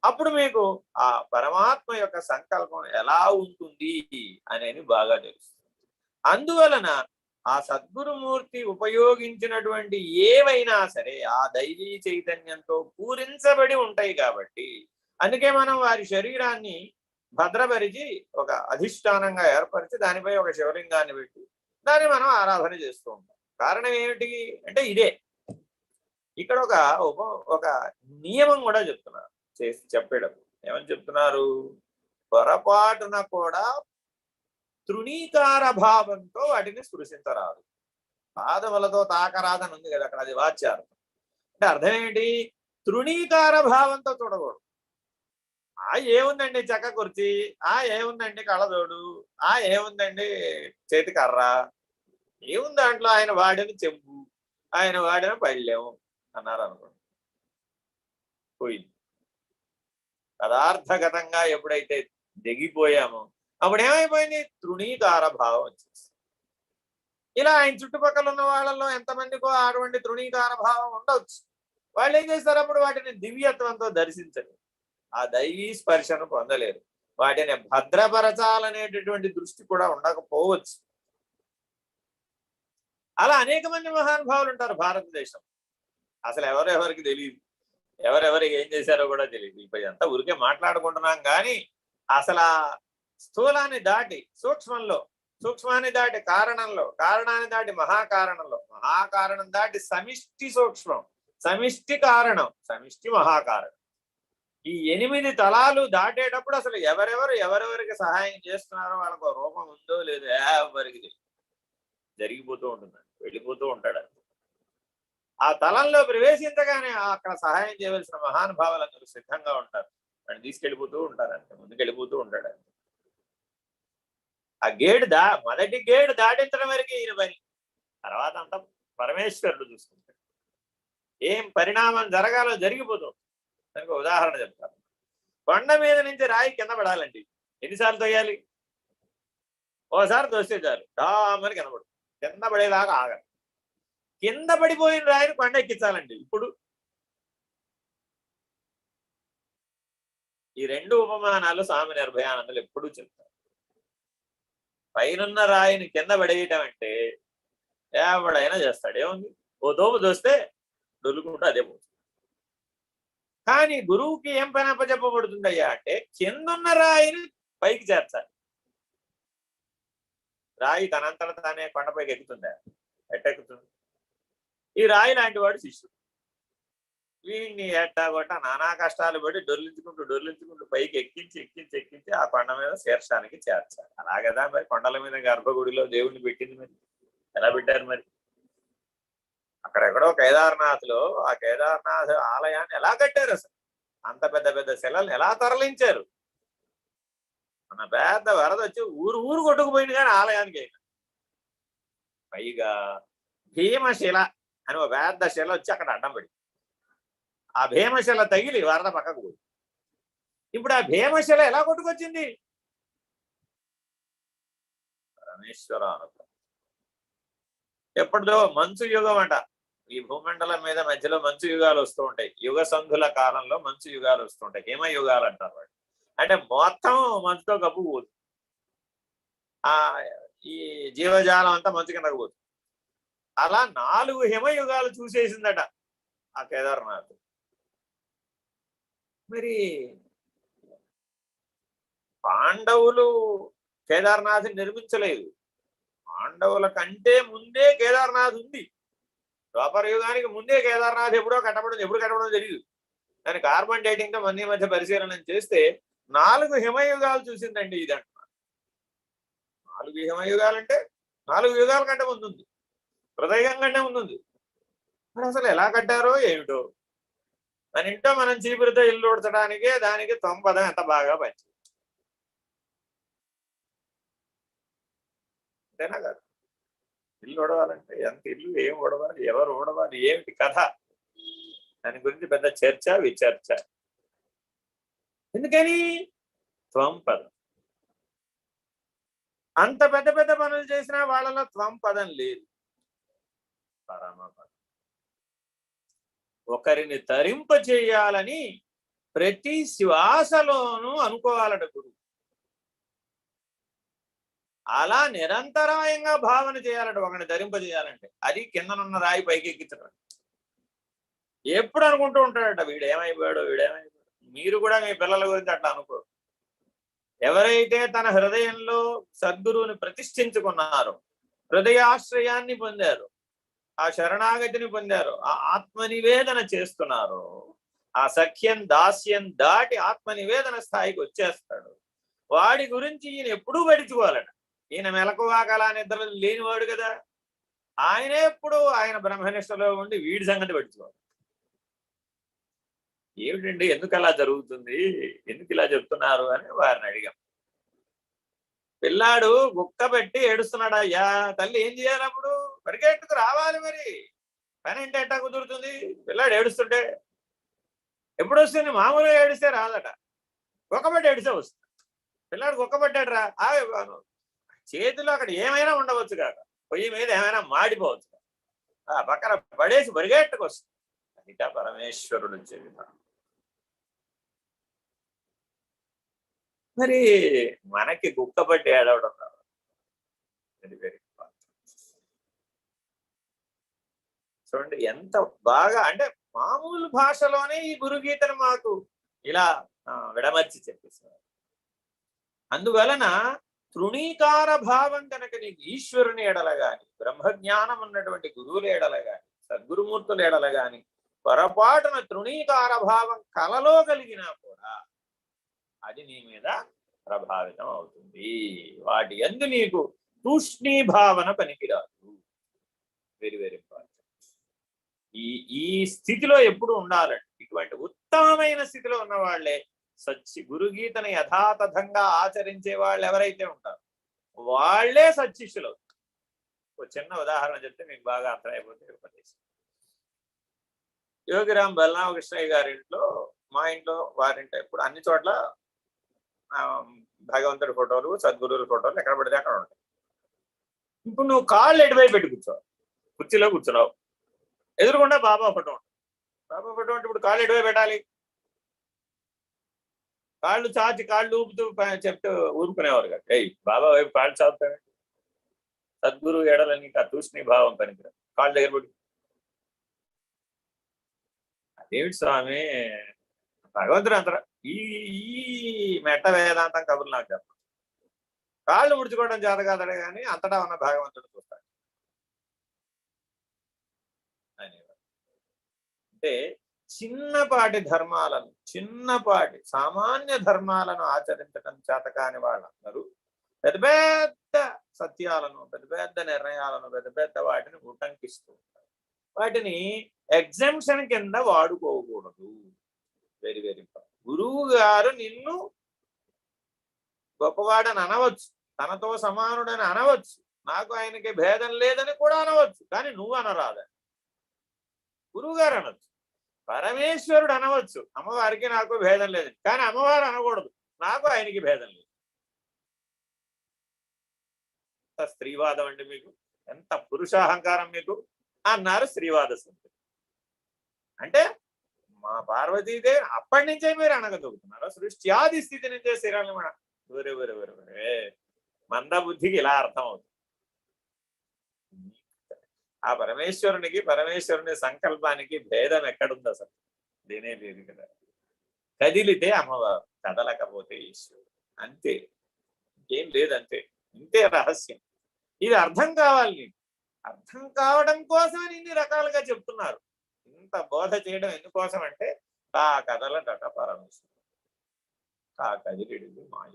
అప్పుడు మీకు ఆ పరమాత్మ యొక్క సంకల్పం ఎలా ఉంటుంది అనేది బాగా తెలుస్తుంది. అందువలన ఆ సద్గురుమూర్తి ఉపయోగించినటువంటి ఏవైనా సరే ఆ దైవీ చైతన్యంతో పూరించబడి ఉంటాయి. కాబట్టి అందుకే మనం వారి శరీరాన్ని భద్రపరిచి ఒక అధిష్టానంగా ఏర్పరిచి దానిపై ఒక శివలింగాన్ని పెట్టి దాన్ని మనం ఆరాధన చేస్తూ ఉంటాం. కారణం ఏమిటి అంటే ఇదే. ఇక్కడ ఒక నియమం కూడా చెప్తున్నారు చేసి చెప్పేటప్పుడు. ఏమని చెప్తున్నారు? పొరపాటున కూడా తృణీకార భావంతో వాటిని స్పృశించరాదు. పాదములతో తాకరాదని ఉంది కదా అక్కడ, అది వాచ్యార్థం. అంటే అర్థం ఏంటి? తృణీకార భావంతో చూడకూడదు. ఏముందండి చెక్క కుర్చీ, ఏముందండి కళ్ళజోడు, ఏముందండి చేతి కర్ర, ఏముంది దాంట్లో, ఆయన వాడిన చెంబు, ఆయన వాడిన పళ్ళెం అన్నారు అనుకోండి, పోయింది. పదార్థగతంగా ఎప్పుడైతే దిగిపోయామో అప్పుడు ఏమైపోయింది? తృణీకార భావం వచ్చేసి. ఇలా ఆయన చుట్టుపక్కల ఉన్న వాళ్ళలో ఎంతమందికో అటువంటి తృణీకార భావం ఉండవచ్చు. వాళ్ళు ఏం చేస్తారు? అప్పుడు వాటిని దివ్యత్వంతో దర్శించరు, ఆ దైవీ స్పర్శను పొందలేరు, వాటిని భద్రపరచాలనేటటువంటి దృష్టి కూడా ఉండకపోవచ్చు. అలా అనేక మంది మహానుభావులు ఉంటారు భారతదేశం. అసలు ఎవరెవరికి తెలియదు, ఎవరెవరికి ఏం చేశారో కూడా తెలియదు. ఇప్పుడు అంతా ఊరికే మాట్లాడుకుంటున్నాం కానీ అసలు ఆ స్థూలాన్ని దాటి సూక్ష్మంలో, సూక్ష్మాన్ని దాటి కారణంలో, కారణాన్ని దాటి మహాకారణంలో, మహాకారణం దాటి సమిష్టి సూక్ష్మం, సమిష్టి కారణం, సమిష్టి మహాకారణం. ఈ 8 తలాలు దాటేటప్పుడు అసలు ఎవరెవరికి సహాయం చేస్తున్నారో వాళ్ళకు రూపం ఉందో లేదో ఎవరికి తెలియదు. జరిగిపోతూ ఉంటుంది, వెళ్ళిపోతూ ఉంటాడు. ఆ తలంలో ప్రవేశించగానే అక్కడ సహాయం చేయవలసిన మహానుభావులందరూ సిద్ధంగా ఉంటారు, వాడిని తీసుకెళ్ళిపోతూ ఉంటారు, అంతే ముందుకెళ్ళిపోతూ ఉంటాడు. ఆ మొదటి గేడు దాటించడం వరకు ఈయన పని, తర్వాత అంతా పరమేశ్వరుడు చూసుకుంటాడు. ఏం పరిణామం జరగాలో జరిగిపోతుంది. దానికి ఉదాహరణ చెప్తారు. కొండ మీద నుంచి రాయి కింద పడాలండి, ఎన్నిసార్లు తోయాలి? ఓసారి తోస్తే చాలు, డామని కింద పడు, కింద పడేలాగా ఆగాలి. కింద పడిపోయిన రాయిని కొండ ఎక్కించాలండి. ఇప్పుడు ఈ 2 ఉపమానాలు స్వామి నిర్భయానందలు ఎప్పుడూ చెప్తారు. పైనున్న రాయిని కింద పడేయటం అంటే ఎవడైనా చేస్తాడు, ఏముంది? ఓ దోపు దోస్తే దొరుకుంటూ అదే పోతుంది. కానీ గురువుకి ఏం పని అప్పచెప్పబడుతుందయ్యా అంటే కిందున్న రాయిని పైకి చేర్చాలి. రాయి తనంతట తానే కొండపైకి ఎక్కుతుందా? ఎట్టెక్కుతుంది? ఈ రాయి లాంటి వాడు శిష్యుడు. వీడిని ఎట్టాగొట్ట నానా కష్టాలు పడి డొర్లించుకుంటూ పైకి ఎక్కించి ఆ కొండ మీద శీర్షానికి చేర్చాలి. అలాగదా మరి కొండల మీద గర్భగుడిలో దేవుణ్ణి పెట్టింది. మరి ఎలా పెట్టారు? మరి అక్కడెక్కడో కేదార్నాథ్లో ఆ కేదార్నాథ్ ఆలయాన్ని ఎలా కట్టారు? అసలు అంత పెద్ద పెద్ద శిలల్ని ఎలా తరలించారు? మన పెద్ద వరద వచ్చి ఊరు కొట్టుకుపోయింది కానీ ఆలయానికి అయినా. పైగా భీమశిల అని ఒక పెద్ద శిల వచ్చి అక్కడ అడ్డం పడి ఆ భీమశిల తగిలి వరద పక్కకు పోయింది. ఇప్పుడు ఆ భీమశిల ఎలా కొట్టుకొచ్చింది? పరమేశ్వర అనుగ్రహం. ఎప్పటిదో మంచు యుగం అంట. ఈ భూమండలం మీద మధ్యలో మంచు యుగాలు వస్తూ ఉంటాయి. యుగ సంధుల కాలంలో మంచు యుగాలు వస్తుంటాయి. హేమ యుగాలు అంటారు వాడు. అంటే మొత్తం మంచుతో కప్పుకుపోతుంది. ఈ జీవజాలం అంతా మంచు కిందకు పోతుంది. అలా 4 హిమయుగాలు చూసేసిందట ఆ కేదార్నాథ్. మరి పాండవులు కేదార్నాథ్ నిర్మించలేదు. పాండవుల కంటే ముందే కేదార్నాథ్ ఉంది. ద్వాపర యుగానికి ముందే కేదార్నాథ్ ఎప్పుడు కట్టబడడం తెలియదు. దాని కార్బన్ డేటింగ్ తో మంది మధ్య పరిశీలన చేస్తే 4 హిమయుగాలు చూసిందండి ఇది అంటున్నారు. 4 హిమయుగాలు అంటే 4 యుగాల కంటే ముందుంది, హృదయం కంటే ముందుంది. మరి అసలు ఎలా కట్టారో ఏమిటో. మన ఇంట్లో మనం చీపురితో ఇల్లు ఉడచడానికే దానికి తొంపదం ఎంత బాగా పనిచేది, అంతేనా కాదు? ఇల్లు ఉడవాలంటే ఎంత ఇల్లు, ఏం ఉడవాలి, ఎవరు ఉడవాలి, ఏమిటి కథ, దాని గురించి పెద్ద చర్చ విచర్చ. ఎందుకని? త్వంపదం. అంత పెద్ద పెద్ద పనులు చేసినా వాళ్ళలో త్వంపదం లేదు, పరమపదం. ఒకరిని తరింప చేయాలని ప్రతి శ్వాసలోనూ అనుకోవాలట గురువు. అలా నిరంతరాయంగా భావన చేయాలంటే ఒకరిని ధరింప చేయాలంటే అది కిందనున్న రాయి పైకి ఎక్కించడం. ఎప్పుడు అనుకుంటూ ఉంటాడట వీడేమైపోయాడు. మీరు కూడా మీ పిల్లల గురించి అట్లా అనుకో. ఎవరైతే తన హృదయంలో సద్గురువుని ప్రతిష్ఠించుకున్నారో, హృదయాశ్రయాన్ని పొందారు, ఆ శరణాగతిని పొందారు, ఆ ఆత్మనివేదన చేస్తున్నారు, ఆ సఖ్యం దాస్యం దాటి ఆత్మ నివేదన స్థాయికి వచ్చేస్తాడు. వాడి గురించి ఈయన ఎప్పుడూ పట్టించుకోవాలట. ఈయన మెలకువాకలా నిద్ర లేనివాడు కదా, ఆయనే ఎప్పుడు ఆయన బ్రహ్మనిష్టలో ఉండి వీడి సంగతి పట్టించుకోవాలి. ఏమిటండి ఎందుకు అలా జరుగుతుంది, ఎందుకు ఇలా చెప్తున్నారు అని వారిని అడిగాం. పిల్లాడు గుక్క పెట్టి ఏడుస్తున్నాడు. అయ్యా తల్లి ఏం చేయాలి అప్పుడు? పరిగెట్టుకు రావాలి, మరి పని అంటే ఎట్టా కుదురుతుంది? పిల్లాడు ఏడుస్తుంటే ఎప్పుడు వస్తుంది? మామూలుగా ఏడిస్తే రాదట, గుక్కబట్టి ఏడిస్తే వస్తుంది. పిల్లాడు గుక్కబట్టాడు రా, చేతిలో అక్కడ ఏమైనా ఉండవచ్చు కాక, పొయ్యి మీద ఏమైనా మాడిపోవచ్చు, ఆ పక్కన పడేసి పరిగెట్టుకు వస్తుంది. అదిట పరమేశ్వరుడు చెబుతాడు. మరి మనకి గుక్కబట్టి ఏడవడం రాదు. వెరీ వెరీ చూడండి ఎంత బాగా, అంటే మామూలు భాషలోనే ఈ గురుగీతను మాకు ఇలా విడమర్చి చెప్పేస్తున్నారు. అందువలన తృణీకార భావం కనుక నీకు ఈశ్వరుని ఎడల గాని, బ్రహ్మజ్ఞానం ఉన్నటువంటి గురువుల ఎడల గాని, సద్గురుమూర్తుల ఎడల గాని పొరపాటున తృణీకార భావం కలలో కలిగినా కూడా అది నీ మీద ప్రభావితం అవుతుంది. వాటి యందు నీకు తూష్ణీభావన పనికిరాదు. Very very important. ఈ స్థితిలో ఎప్పుడు ఉండాలండి. ఇటువంటి ఉత్తమమైన స్థితిలో ఉన్న వాళ్ళే గురుగీతను యథాతథంగా ఆచరించే వాళ్ళు ఎవరైతే ఉంటారో వాళ్లే సత్శిష్యులు. ఒక చిన్న ఉదాహరణ చెప్తే మీకు బాగా అర్థమైపోతే ఉపదేశం. యోగిరామ్ బలరామకృష్ణయ్య గారి ఇంట్లో, మా ఇంట్లో, వారింట్లో ఇప్పుడు అన్ని చోట్ల భగవంతుడి ఫోటోలు, సద్గురువుల ఫోటోలు ఎక్కడ పడితే అక్కడ ఉంటాయి. ఇప్పుడు నువ్వు కాళ్ళు ఎటువైపు పెట్టి కూర్చోవు, కుర్చీలో కూర్చున్నావు, ఎదురుకుండా బాబా ఫోటో ఉంటుంది. బాబా ఫోటో అంటే ఇప్పుడు కాళ్ళు ఎటువైపు పెట్టాలి? కాళ్ళు చాచి కాళ్ళు ఊపుతూ చెప్తూ ఊరుకునేవారు కాదు. బాబా వైపు కాళ్ళు చాపుతాడు. సద్గురు ఎడలని తూష్ణీ భావం పనికిరా, కాళ్ళు దగ్గర పడి అదేమిటి స్వామి, భగవంతుడు అంతరా ఈ మెట్ట వేదాంతం కబుర్లు నాకు చెప్ప, కాళ్ళు ముడుచుకోవడం చేత కాదడే కానీ అంతటా ఉన్న భగవంతుడు చూస్తాడు అనేవారు. అంటే చిన్నపాటి ధర్మాలను, చిన్నపాటి సామాన్య ధర్మాలను ఆచరించడం చేత కాని వాళ్ళందరూ పెద్ద పెద్ద సత్యాలను, పెద్ద పెద్ద నిర్ణయాలను, పెద్ద పెద్ద వాటిని ఉటంకిస్తూ ఉంటారు. వాటిని ఎగ్జంప్షన్ కింద వాడుకోకూడదు. Very very important. గురువు గారు నిన్ను గొప్పవాడని అనవచ్చు, తనతో సమానుడని అనవచ్చు, నాకు ఆయనకి భేదం లేదని కూడా అనవచ్చు, కానీ నువ్వు అనరాదని. గురువు గారు అనొచ్చు, పరమేశ్వరుడు అనవచ్చు, అమ్మవారికి నాకు భేదం లేదు, కానీ అమ్మవారు అనకూడదు, నాకు ఆయనకి భేదం లేదు. స్త్రీవాదం అండి మీకు, ఎంత పురుషాహంకారం మీకు అన్నారు స్త్రీవాద సంస్థ. అంటే మా పార్వతీదేవి అప్పటి నుంచే మీరు అనగదొక్కుతున్నారు. సృష్టి ఆది స్థితి నుంచే శ్రీరాలు మందబుద్ధికి ఇలా అర్థం అవుతుంది. ఆ పరమేశ్వరుని సంకల్పానికి భేదం ఎక్కడుంది అసలు? లేనే లేదు కదా. కదిలితే అమ్మవారు, కదలకపోతే ఈశ్వరుడు, అంతే, ఇంకేం లేదంతే. ఇంతే రహస్యం. ఇది అర్థం కావాలి నీకు. అర్థం కావడం కోసమని ఇన్ని రకాలుగా చెప్తున్నారు. ఇంత బోధ చేయడం ఎందుకోసం అంటే కా కదలటట పరమేశ్వరుడు, కా కదిలిడు మాయ,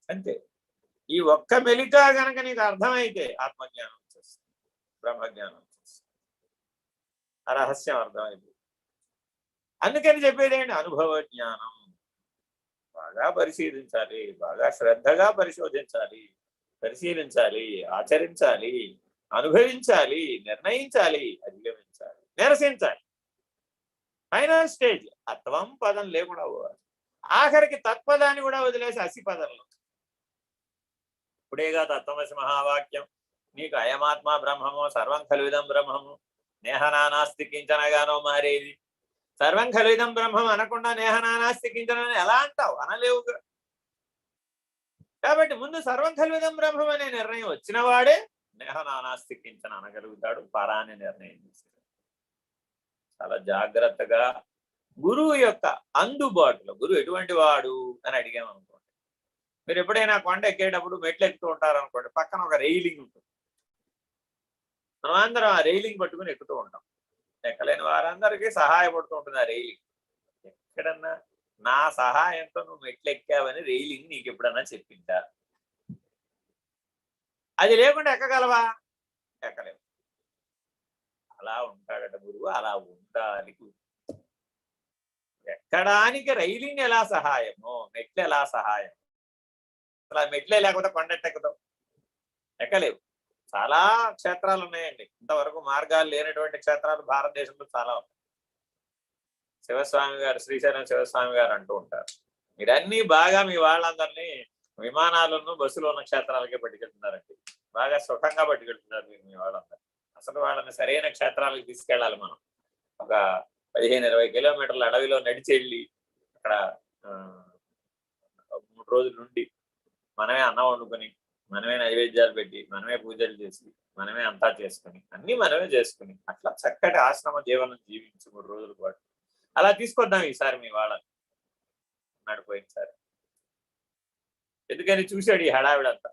అంతే. ఈ ఒక్క మెలిక గనక నీకు అర్థమైతే ఆత్మజ్ఞానం వచ్చేస్తుంది, బ్రహ్మజ్ఞానం వచ్చేస్తుంది, ఆ రహస్యం అర్థమైపోతుంది. అందుకని చెప్పేది ఏంటి? అనుభవ జ్ఞానం బాగా పరిశీలించాలి, బాగా శ్రద్ధగా పరిశోధించాలి, పరిశీలించాలి, ఆచరించాలి, అనుభవించాలి, నిర్ణయించాలి, అధిగమించాలి, నిరసించాలి. ఫైనల్ స్టేజ్ తత్వం పదం లేకుండా పోవాలి. ఆఖరికి తత్పదాన్ని కూడా వదిలేసి అసి పదంలో ఇప్పుడేగా తత్వమసి మహావాక్యం, నీకు అయమాత్మ బ్రహ్మము, సర్వం ఖలువిదం బ్రహ్మము, నేహనానాస్తి కించనగానో మారేది. సర్వం ఖలువిదం బ్రహ్మం అనకుండా నేహనానాస్తి కించనని ఎలా అంటావు? అనలేవుగా. కాబట్టి ముందు సర్వం ఖలువిదం బ్రహ్మం అనే నిర్ణయం వచ్చిన వాడే నేహనానాస్తి కించన అనగలుగుతాడు, పరాన్ని నిర్ణయం చేశాడు. చాలా జాగ్రత్తగా గురువు యొక్క అందుబాటులో, గురువు ఎటువంటి వాడు అని అడిగామనుకోండి, మీరు ఎప్పుడైనా కొండ ఎక్కేటప్పుడు మెట్లు ఎక్కుతూ ఉంటారు అనుకోండి, పక్కన ఒక రైలింగ్ ఉంటుంది, మనం అందరం ఆ రైలింగ్ పట్టుకుని ఎక్కుతూ ఉంటాం. ఎక్కలేని వారందరికీ సహాయపడుతూ ఉంటుంది ఆ రైలింగ్. ఎక్కడన్నా నా సహాయంతో నువ్వు మెట్లు ఎక్కావని రైలింగ్ నీకు ఎప్పుడన్నా చెప్పిందా? అది లేకుండా ఎక్కగలవా? ఎక్కలేవు. అలా ఉంటాడట గురువు, అలా ఉండాలి. ఎక్కడానికి రైలింగ్ ఎలా సహాయమో మెట్లు ఎలా సహాయం. అలా మెట్లే లేకపోతే కొండెట్టెక్కుతావు, ఎక్కలేవు. చాలా క్షేత్రాలు ఉన్నాయండి, ఇంతవరకు మార్గాలు లేనటువంటి క్షేత్రాలు భారతదేశంలో చాలా ఉన్నాయి. శివస్వామి గారు, శ్రీశైలం శివస్వామి గారు అంటూ ఉంటారు, మీరన్నీ బాగా మీ వాళ్ళందరినీ విమానాలను బస్సులో ఉన్న క్షేత్రాలకే పట్టుకెళ్తున్నారండి, బాగా సుఖంగా పట్టుకెళ్తున్నారు మీరు మీ వాళ్ళందరూ. అసలు వాళ్ళని సరైన క్షేత్రాలకు తీసుకెళ్ళాలి మనం. ఒక 15-20 కిలోమీటర్ల అడవిలో నడిచి వెళ్ళి అక్కడ 3 రోజుల నుండి మనమే అన్నం వండుకొని, మనమే నైవేద్యాలు పెట్టి, మనమే పూజలు చేసి, మనమే అంతా చేసుకుని, అన్ని మనమే చేసుకుని అట్లా చక్కటి ఆశ్రమ జీవనం జీవించి 3 రోజుల పాటు అలా తీసుకొద్దాం ఈసారి మీ వాళ్ళని. నడిపోయినసారి ఎందుకని చూశాడు ఈ హడావిడంతా.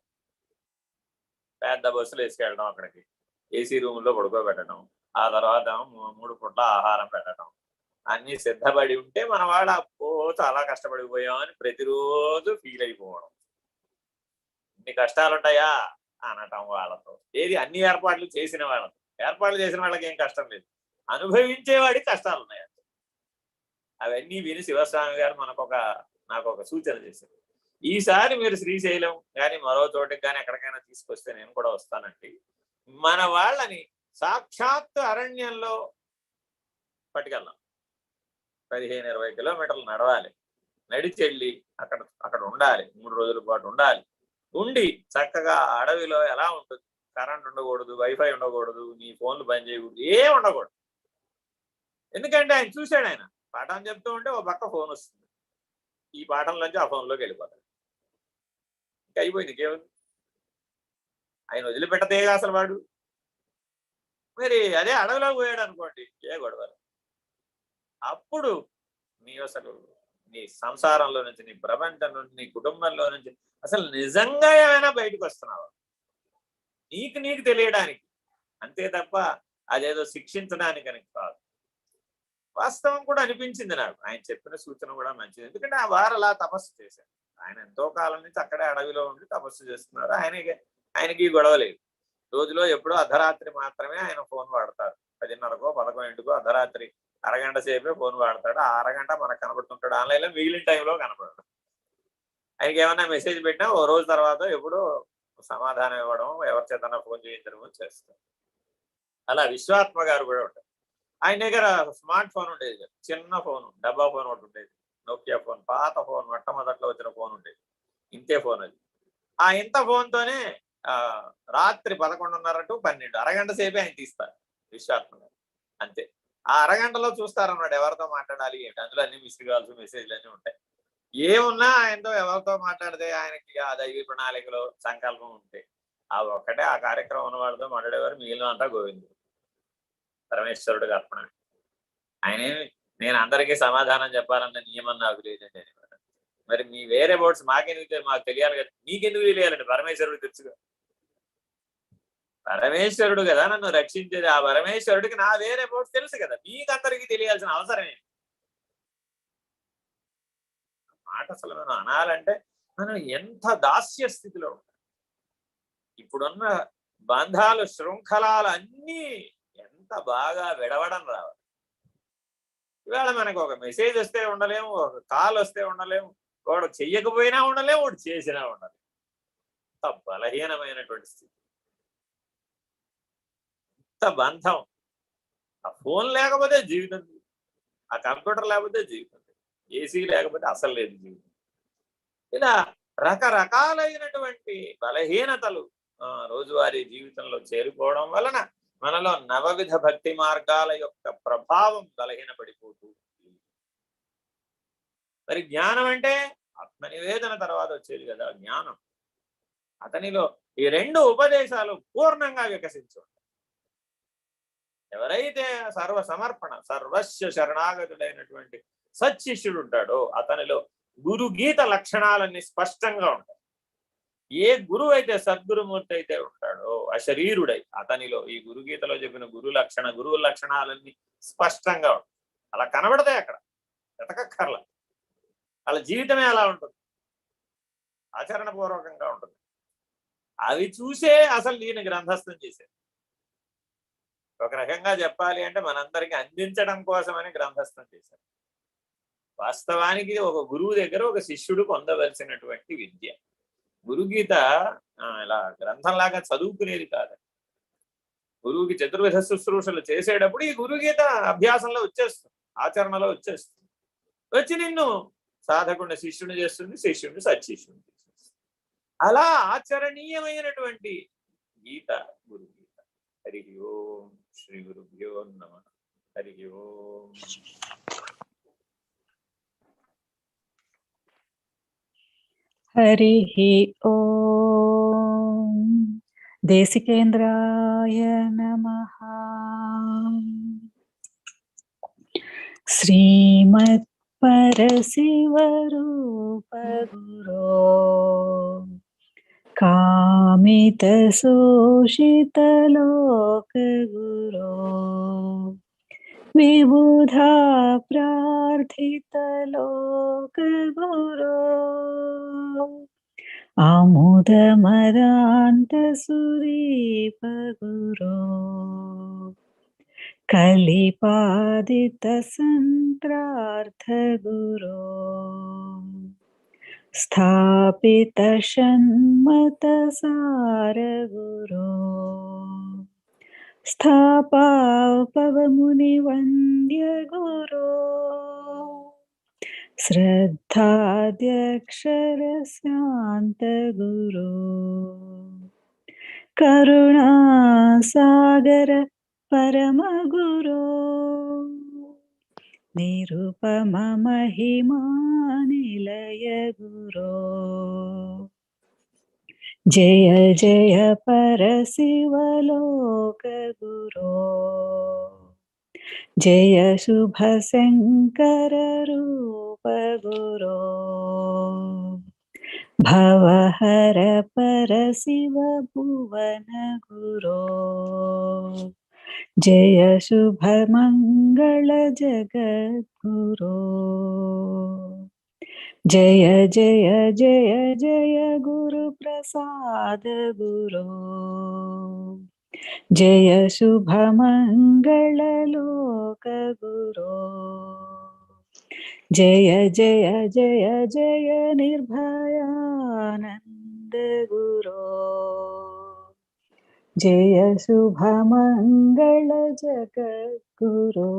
పెద్ద బస్సులు వేసుకెళ్ళడం, అక్కడికి ఏసీ రూముల్లో పడుకోబెట్టడం, ఆ తర్వాత 3 పూట్ల ఆహారం పెట్టడం, అన్ని సిద్ధపడి ఉంటే మన వాళ్ళు అప్పో చాలా కష్టపడిపోయామని ప్రతిరోజు ఫీల్ అయిపోవడం. ఇన్ని కష్టాలు ఉంటాయా అనటం వాళ్ళతో. ఏది అన్ని ఏర్పాట్లు చేసిన వాళ్ళతో. ఏర్పాట్లు చేసిన వాళ్ళకి ఏం కష్టం లేదు, అనుభవించేవాడికి కష్టాలు ఉన్నాయి. అవన్నీ విని శివస్వామి గారు నాకు ఒక సూచన చేశారు. ఈసారి మీరు శ్రీశైలం కానీ మరో చోటికి కానీ ఎక్కడికైనా తీసుకొస్తే నేను కూడా వస్తానండి. మన వాళ్ళని సాక్షాత్ అరణ్యంలో పట్టుకెళ్దాం. 15-20 కిలోమీటర్లు నడవాలి, నడిచెళ్ళి అక్కడ ఉండాలి, 3 రోజుల పాటు ఉండాలి. ఉండి చక్కగా అడవిలో ఎలా ఉంటుంది, కరెంట్ ఉండకూడదు, వైఫై ఉండకూడదు, నీ ఫోన్లు బంద్ చేయకూడదు, ఏం ఉండకూడదు. ఎందుకంటే ఆయన చూశాడు, ఆయన పాఠం చెప్తూ ఉంటే ఓ పక్క ఫోన్ వస్తుంది, ఈ పాఠంలోంచి ఆ ఫోన్లోకి వెళ్ళిపోతాడు, ఇంకా అయిపోయింది. కేవలం ఆయన వదిలిపెట్టదేగా అసలు వాడు. మరి అదే అడవిలోకి పోయాడు అనుకోండి, ఏ గొడవలు. అప్పుడు నీ సంసారంలో నుంచి, నీ ప్రపంచం నుంచి, నీ కుటుంబంలో నుంచి అసలు నిజంగా ఏమైనా బయటకు వస్తున్నావా నీకు తెలియడానికి, అంతే తప్ప అదేదో శిక్షించడానికని కాదు. వాస్తవం కూడా అనిపించింది నాకు, ఆయన చెప్పిన సూచన కూడా మంచిది. ఎందుకంటే ఆ వారు అలా తపస్సు చేశారు. ఆయన ఎంతో కాలం నుంచి అక్కడే అడవిలో ఉండి తపస్సు చేస్తున్నారు. ఆయనకి గొడవ లేదు. రోజులో ఎప్పుడో అర్ధరాత్రి మాత్రమే ఆయన ఫోన్ వాడతారు. 10:30కో 11కో అర్ధరాత్రి అరగంట సేపే ఫోన్ వాడతాడు. ఆ అరగంట మనకు కనబడుతుంటాడు ఆన్లైన్లో, మిగిలిన టైంలో కనపడతాడు. ఆయనకి ఏమన్నా మెసేజ్ పెట్టినా ఓ రోజు తర్వాత ఎప్పుడో సమాధానం ఇవ్వడం, ఎవరి చేతన్నా ఫోన్ చేయించడం చేస్తారు. అలా విశ్వాత్మ గారు కూడా ఉంటారు. ఆయన దగ్గర స్మార్ట్ ఫోన్ ఉండేది, చిన్న ఫోన్, డబ్బా ఫోన్ ఒకటి ఉండేది, నోకియా ఫోన్, పాత ఫోన్, మొట్టమొదట్లో వచ్చిన ఫోన్ ఉండేది, ఇంతే ఫోన్ అది. ఆ ఇంత ఫోన్తోనే రాత్రి 11:30 to 12 అరగంట సేపే ఆయన తీస్తారు విశ్వాత్మ గారు, అంతే. ఆ అరగంటలో చూస్తారన్నాడు ఎవరితో మాట్లాడాలి ఏంటి. అందులో అన్ని మిస్డ్ కాల్స్, మెసేజ్లు అన్నీ ఉంటాయి. ఏమున్నా ఆయనతో ఎవరితో మాట్లాడితే ఆయనకి ఆ దైవీ ప్రణాళికలో సంకల్పం ఉంటే ఆ ఒక్కటే ఆ కార్యక్రమం ఉన్న వాళ్ళతో మాట్లాడేవారు, మిగిలిన అంతా గోవిందుడు, పరమేశ్వరుడికి అర్పణ. ఆయనేమి నేను అందరికీ సమాధానం చెప్పాలన్న నియమం నాకు లేదండి అని. మరి మీ వేరే బోర్డ్స్ మాకు తెలియాలి కదా. నీకెందుకు తెలియాలండి, పరమేశ్వరుడు తెలుసుగా. పరమేశ్వరుడు కదా నన్ను రక్షించేది, ఆ పరమేశ్వరుడికి నా వేరే బోర్డ్స్ తెలుసు కదా, మీకందరికీ తెలియాల్సిన అవసరం ఏంటి. మాట అసలు మనం అనాలంటే మనం ఎంత దాస్య స్థితిలో ఉంటాం. ఇప్పుడున్న బంధాలు, శృంఖలాలు అన్నీ ఎంత బాగా విడవడం రావాలి. ఇవాళ మనకు ఒక మెసేజ్ వస్తే ఉండలేము, ఒక కాల్ వస్తే ఉండలేము, వాడు చెయ్యకపోయినా ఉండలేము, వాడు చేసినా ఉండలేము. అంత బలహీనమైనటువంటి స్థితి, అంత బంధం. ఆ ఫోన్ లేకపోతే జీవితం, ఆ కంప్యూటర్ లేకపోతే జీవితం, ఏసీ లేకపోతే అసలు లేదు జీవితం. ఇలా రకరకాలైనటువంటి బలహీనతలు రోజువారీ జీవితంలో చేరుకోవడం వలన మనలో నవవిధ భక్తి మార్గాల యొక్క ప్రభావం బలహీనపడిపోతూ. మరి జ్ఞానం అంటే ఆత్మనివేదన తర్వాత వచ్చేది కదా జ్ఞానం. అతనిలో ఈ 2 ఉపదేశాలు పూర్ణంగా వికసించు. ఎవరైతే సర్వ సమర్పణ, సర్వస్వ శరణాగతుడైనటువంటి సత్శిష్యుడు ఉంటాడో అతనిలో గురుగీత లక్షణాలన్నీ స్పష్టంగా ఉంటాయి. ఏ గురువు అయితే సద్గురుమూర్తి అయితే ఉంటాడో అశరీరుడై అతనిలో ఈ గురుగీతలో చెప్పిన గురువు లక్షణాలన్నీ స్పష్టంగా ఉంటుంది. అలా కనబడతాయి అక్కడ, వెతకక్కర్ల. వాళ్ళ జీవితమే అలా ఉంటుంది, ఆచరణపూర్వకంగా ఉంటుంది. అవి చూసే అసలు దీన్ని గ్రంథస్థం చేశారు. ఒక రకంగా చెప్పాలి అంటే మనందరికీ అందించడం కోసమని గ్రంథస్థం చేశారు. వాస్తవానికి ఒక గురువు దగ్గర ఒక శిష్యుడు పొందవలసినటువంటి విద్య. గురుగీత ఇలా గ్రంథంలాగా చదువుకునేది కాదు. గురువుకి చతుర్విధ శుశ్రూషలు చేసేటప్పుడు ఈ గురుగీత అభ్యాసంలో వచ్చేస్తుంది, ఆచరణలో వచ్చేస్తుంది. వచ్చి నిన్ను సాధకుడిని శిష్యుని చేస్తుంది, శిష్యుడిని సత్శిష్యుని చేస్తుంది. అలా ఆచరణీయమైనటువంటి గీత గురుగీత. హరి ఓం శ్రీ గురుభ్యో నమః. హరి ఓం. హరి ఓం. దేశికేంద్రాయ నమః. శ్రీమత్ పరశివరూప గురో కామిత శోషిత లోక గురో విబుధా ప్రార్థిత లోక గురో ఆముద మదాంత సురీప గురో కలిపాదిత సంత్రార్థ గురో స్థాపిత షణ్మత సార గురో స్థాపవముని వంద్య గురో శ్రద్ధాద్యక్షర శాంత గురో కరుణాసాగర పరమ గురో నిరుపమ మహిమా నిలయ గురో జయ జయ పరశివలోక గురో జయ శుభ శంకర రూప గురో భవహర పరశివ భువన గురో జయ శుభ మంగళ జగద్గురో జయ జయ జయ జయ గురు ప్రసాద గురో జయ శుభ మంగళ లోక గురో జయ జయ జయ జయ నిర్భయానంద గురో జయ శుభ మంగళ జగద్గురో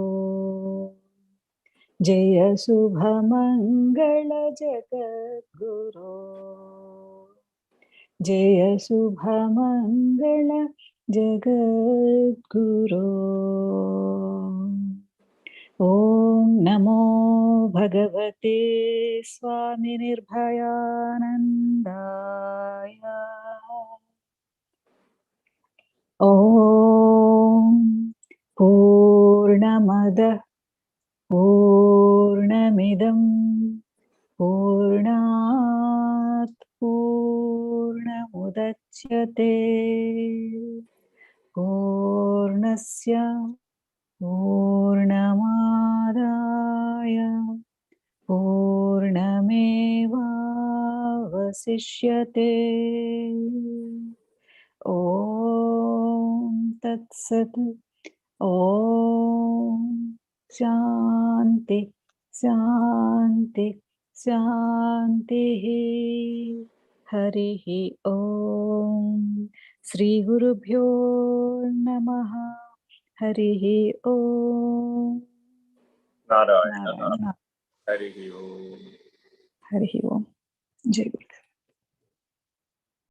జయ శుభ మంగళ జగద్గురో జయ శుభ మంగళ జగద్గురో. ఓం నమో భగవతే స్వామి నిర్భయానందాయ. ఓం పూర్ణమదః పూర్ణమిదం పూర్ణాత్ పూర్ణముదచ్యతే పూర్ణస్య పూర్ణమాదాయ పూర్ణమేవావశిష్యతే. ఓం తత్సత్. ఓం శాంతి శాంతి శాంతి. హరి ఓం. శ్రీ గురుభ్యో నమః. హరి ఓం. నారాయణ నారాయణ. హరి ఓం. హరి ఓం. జై గురు.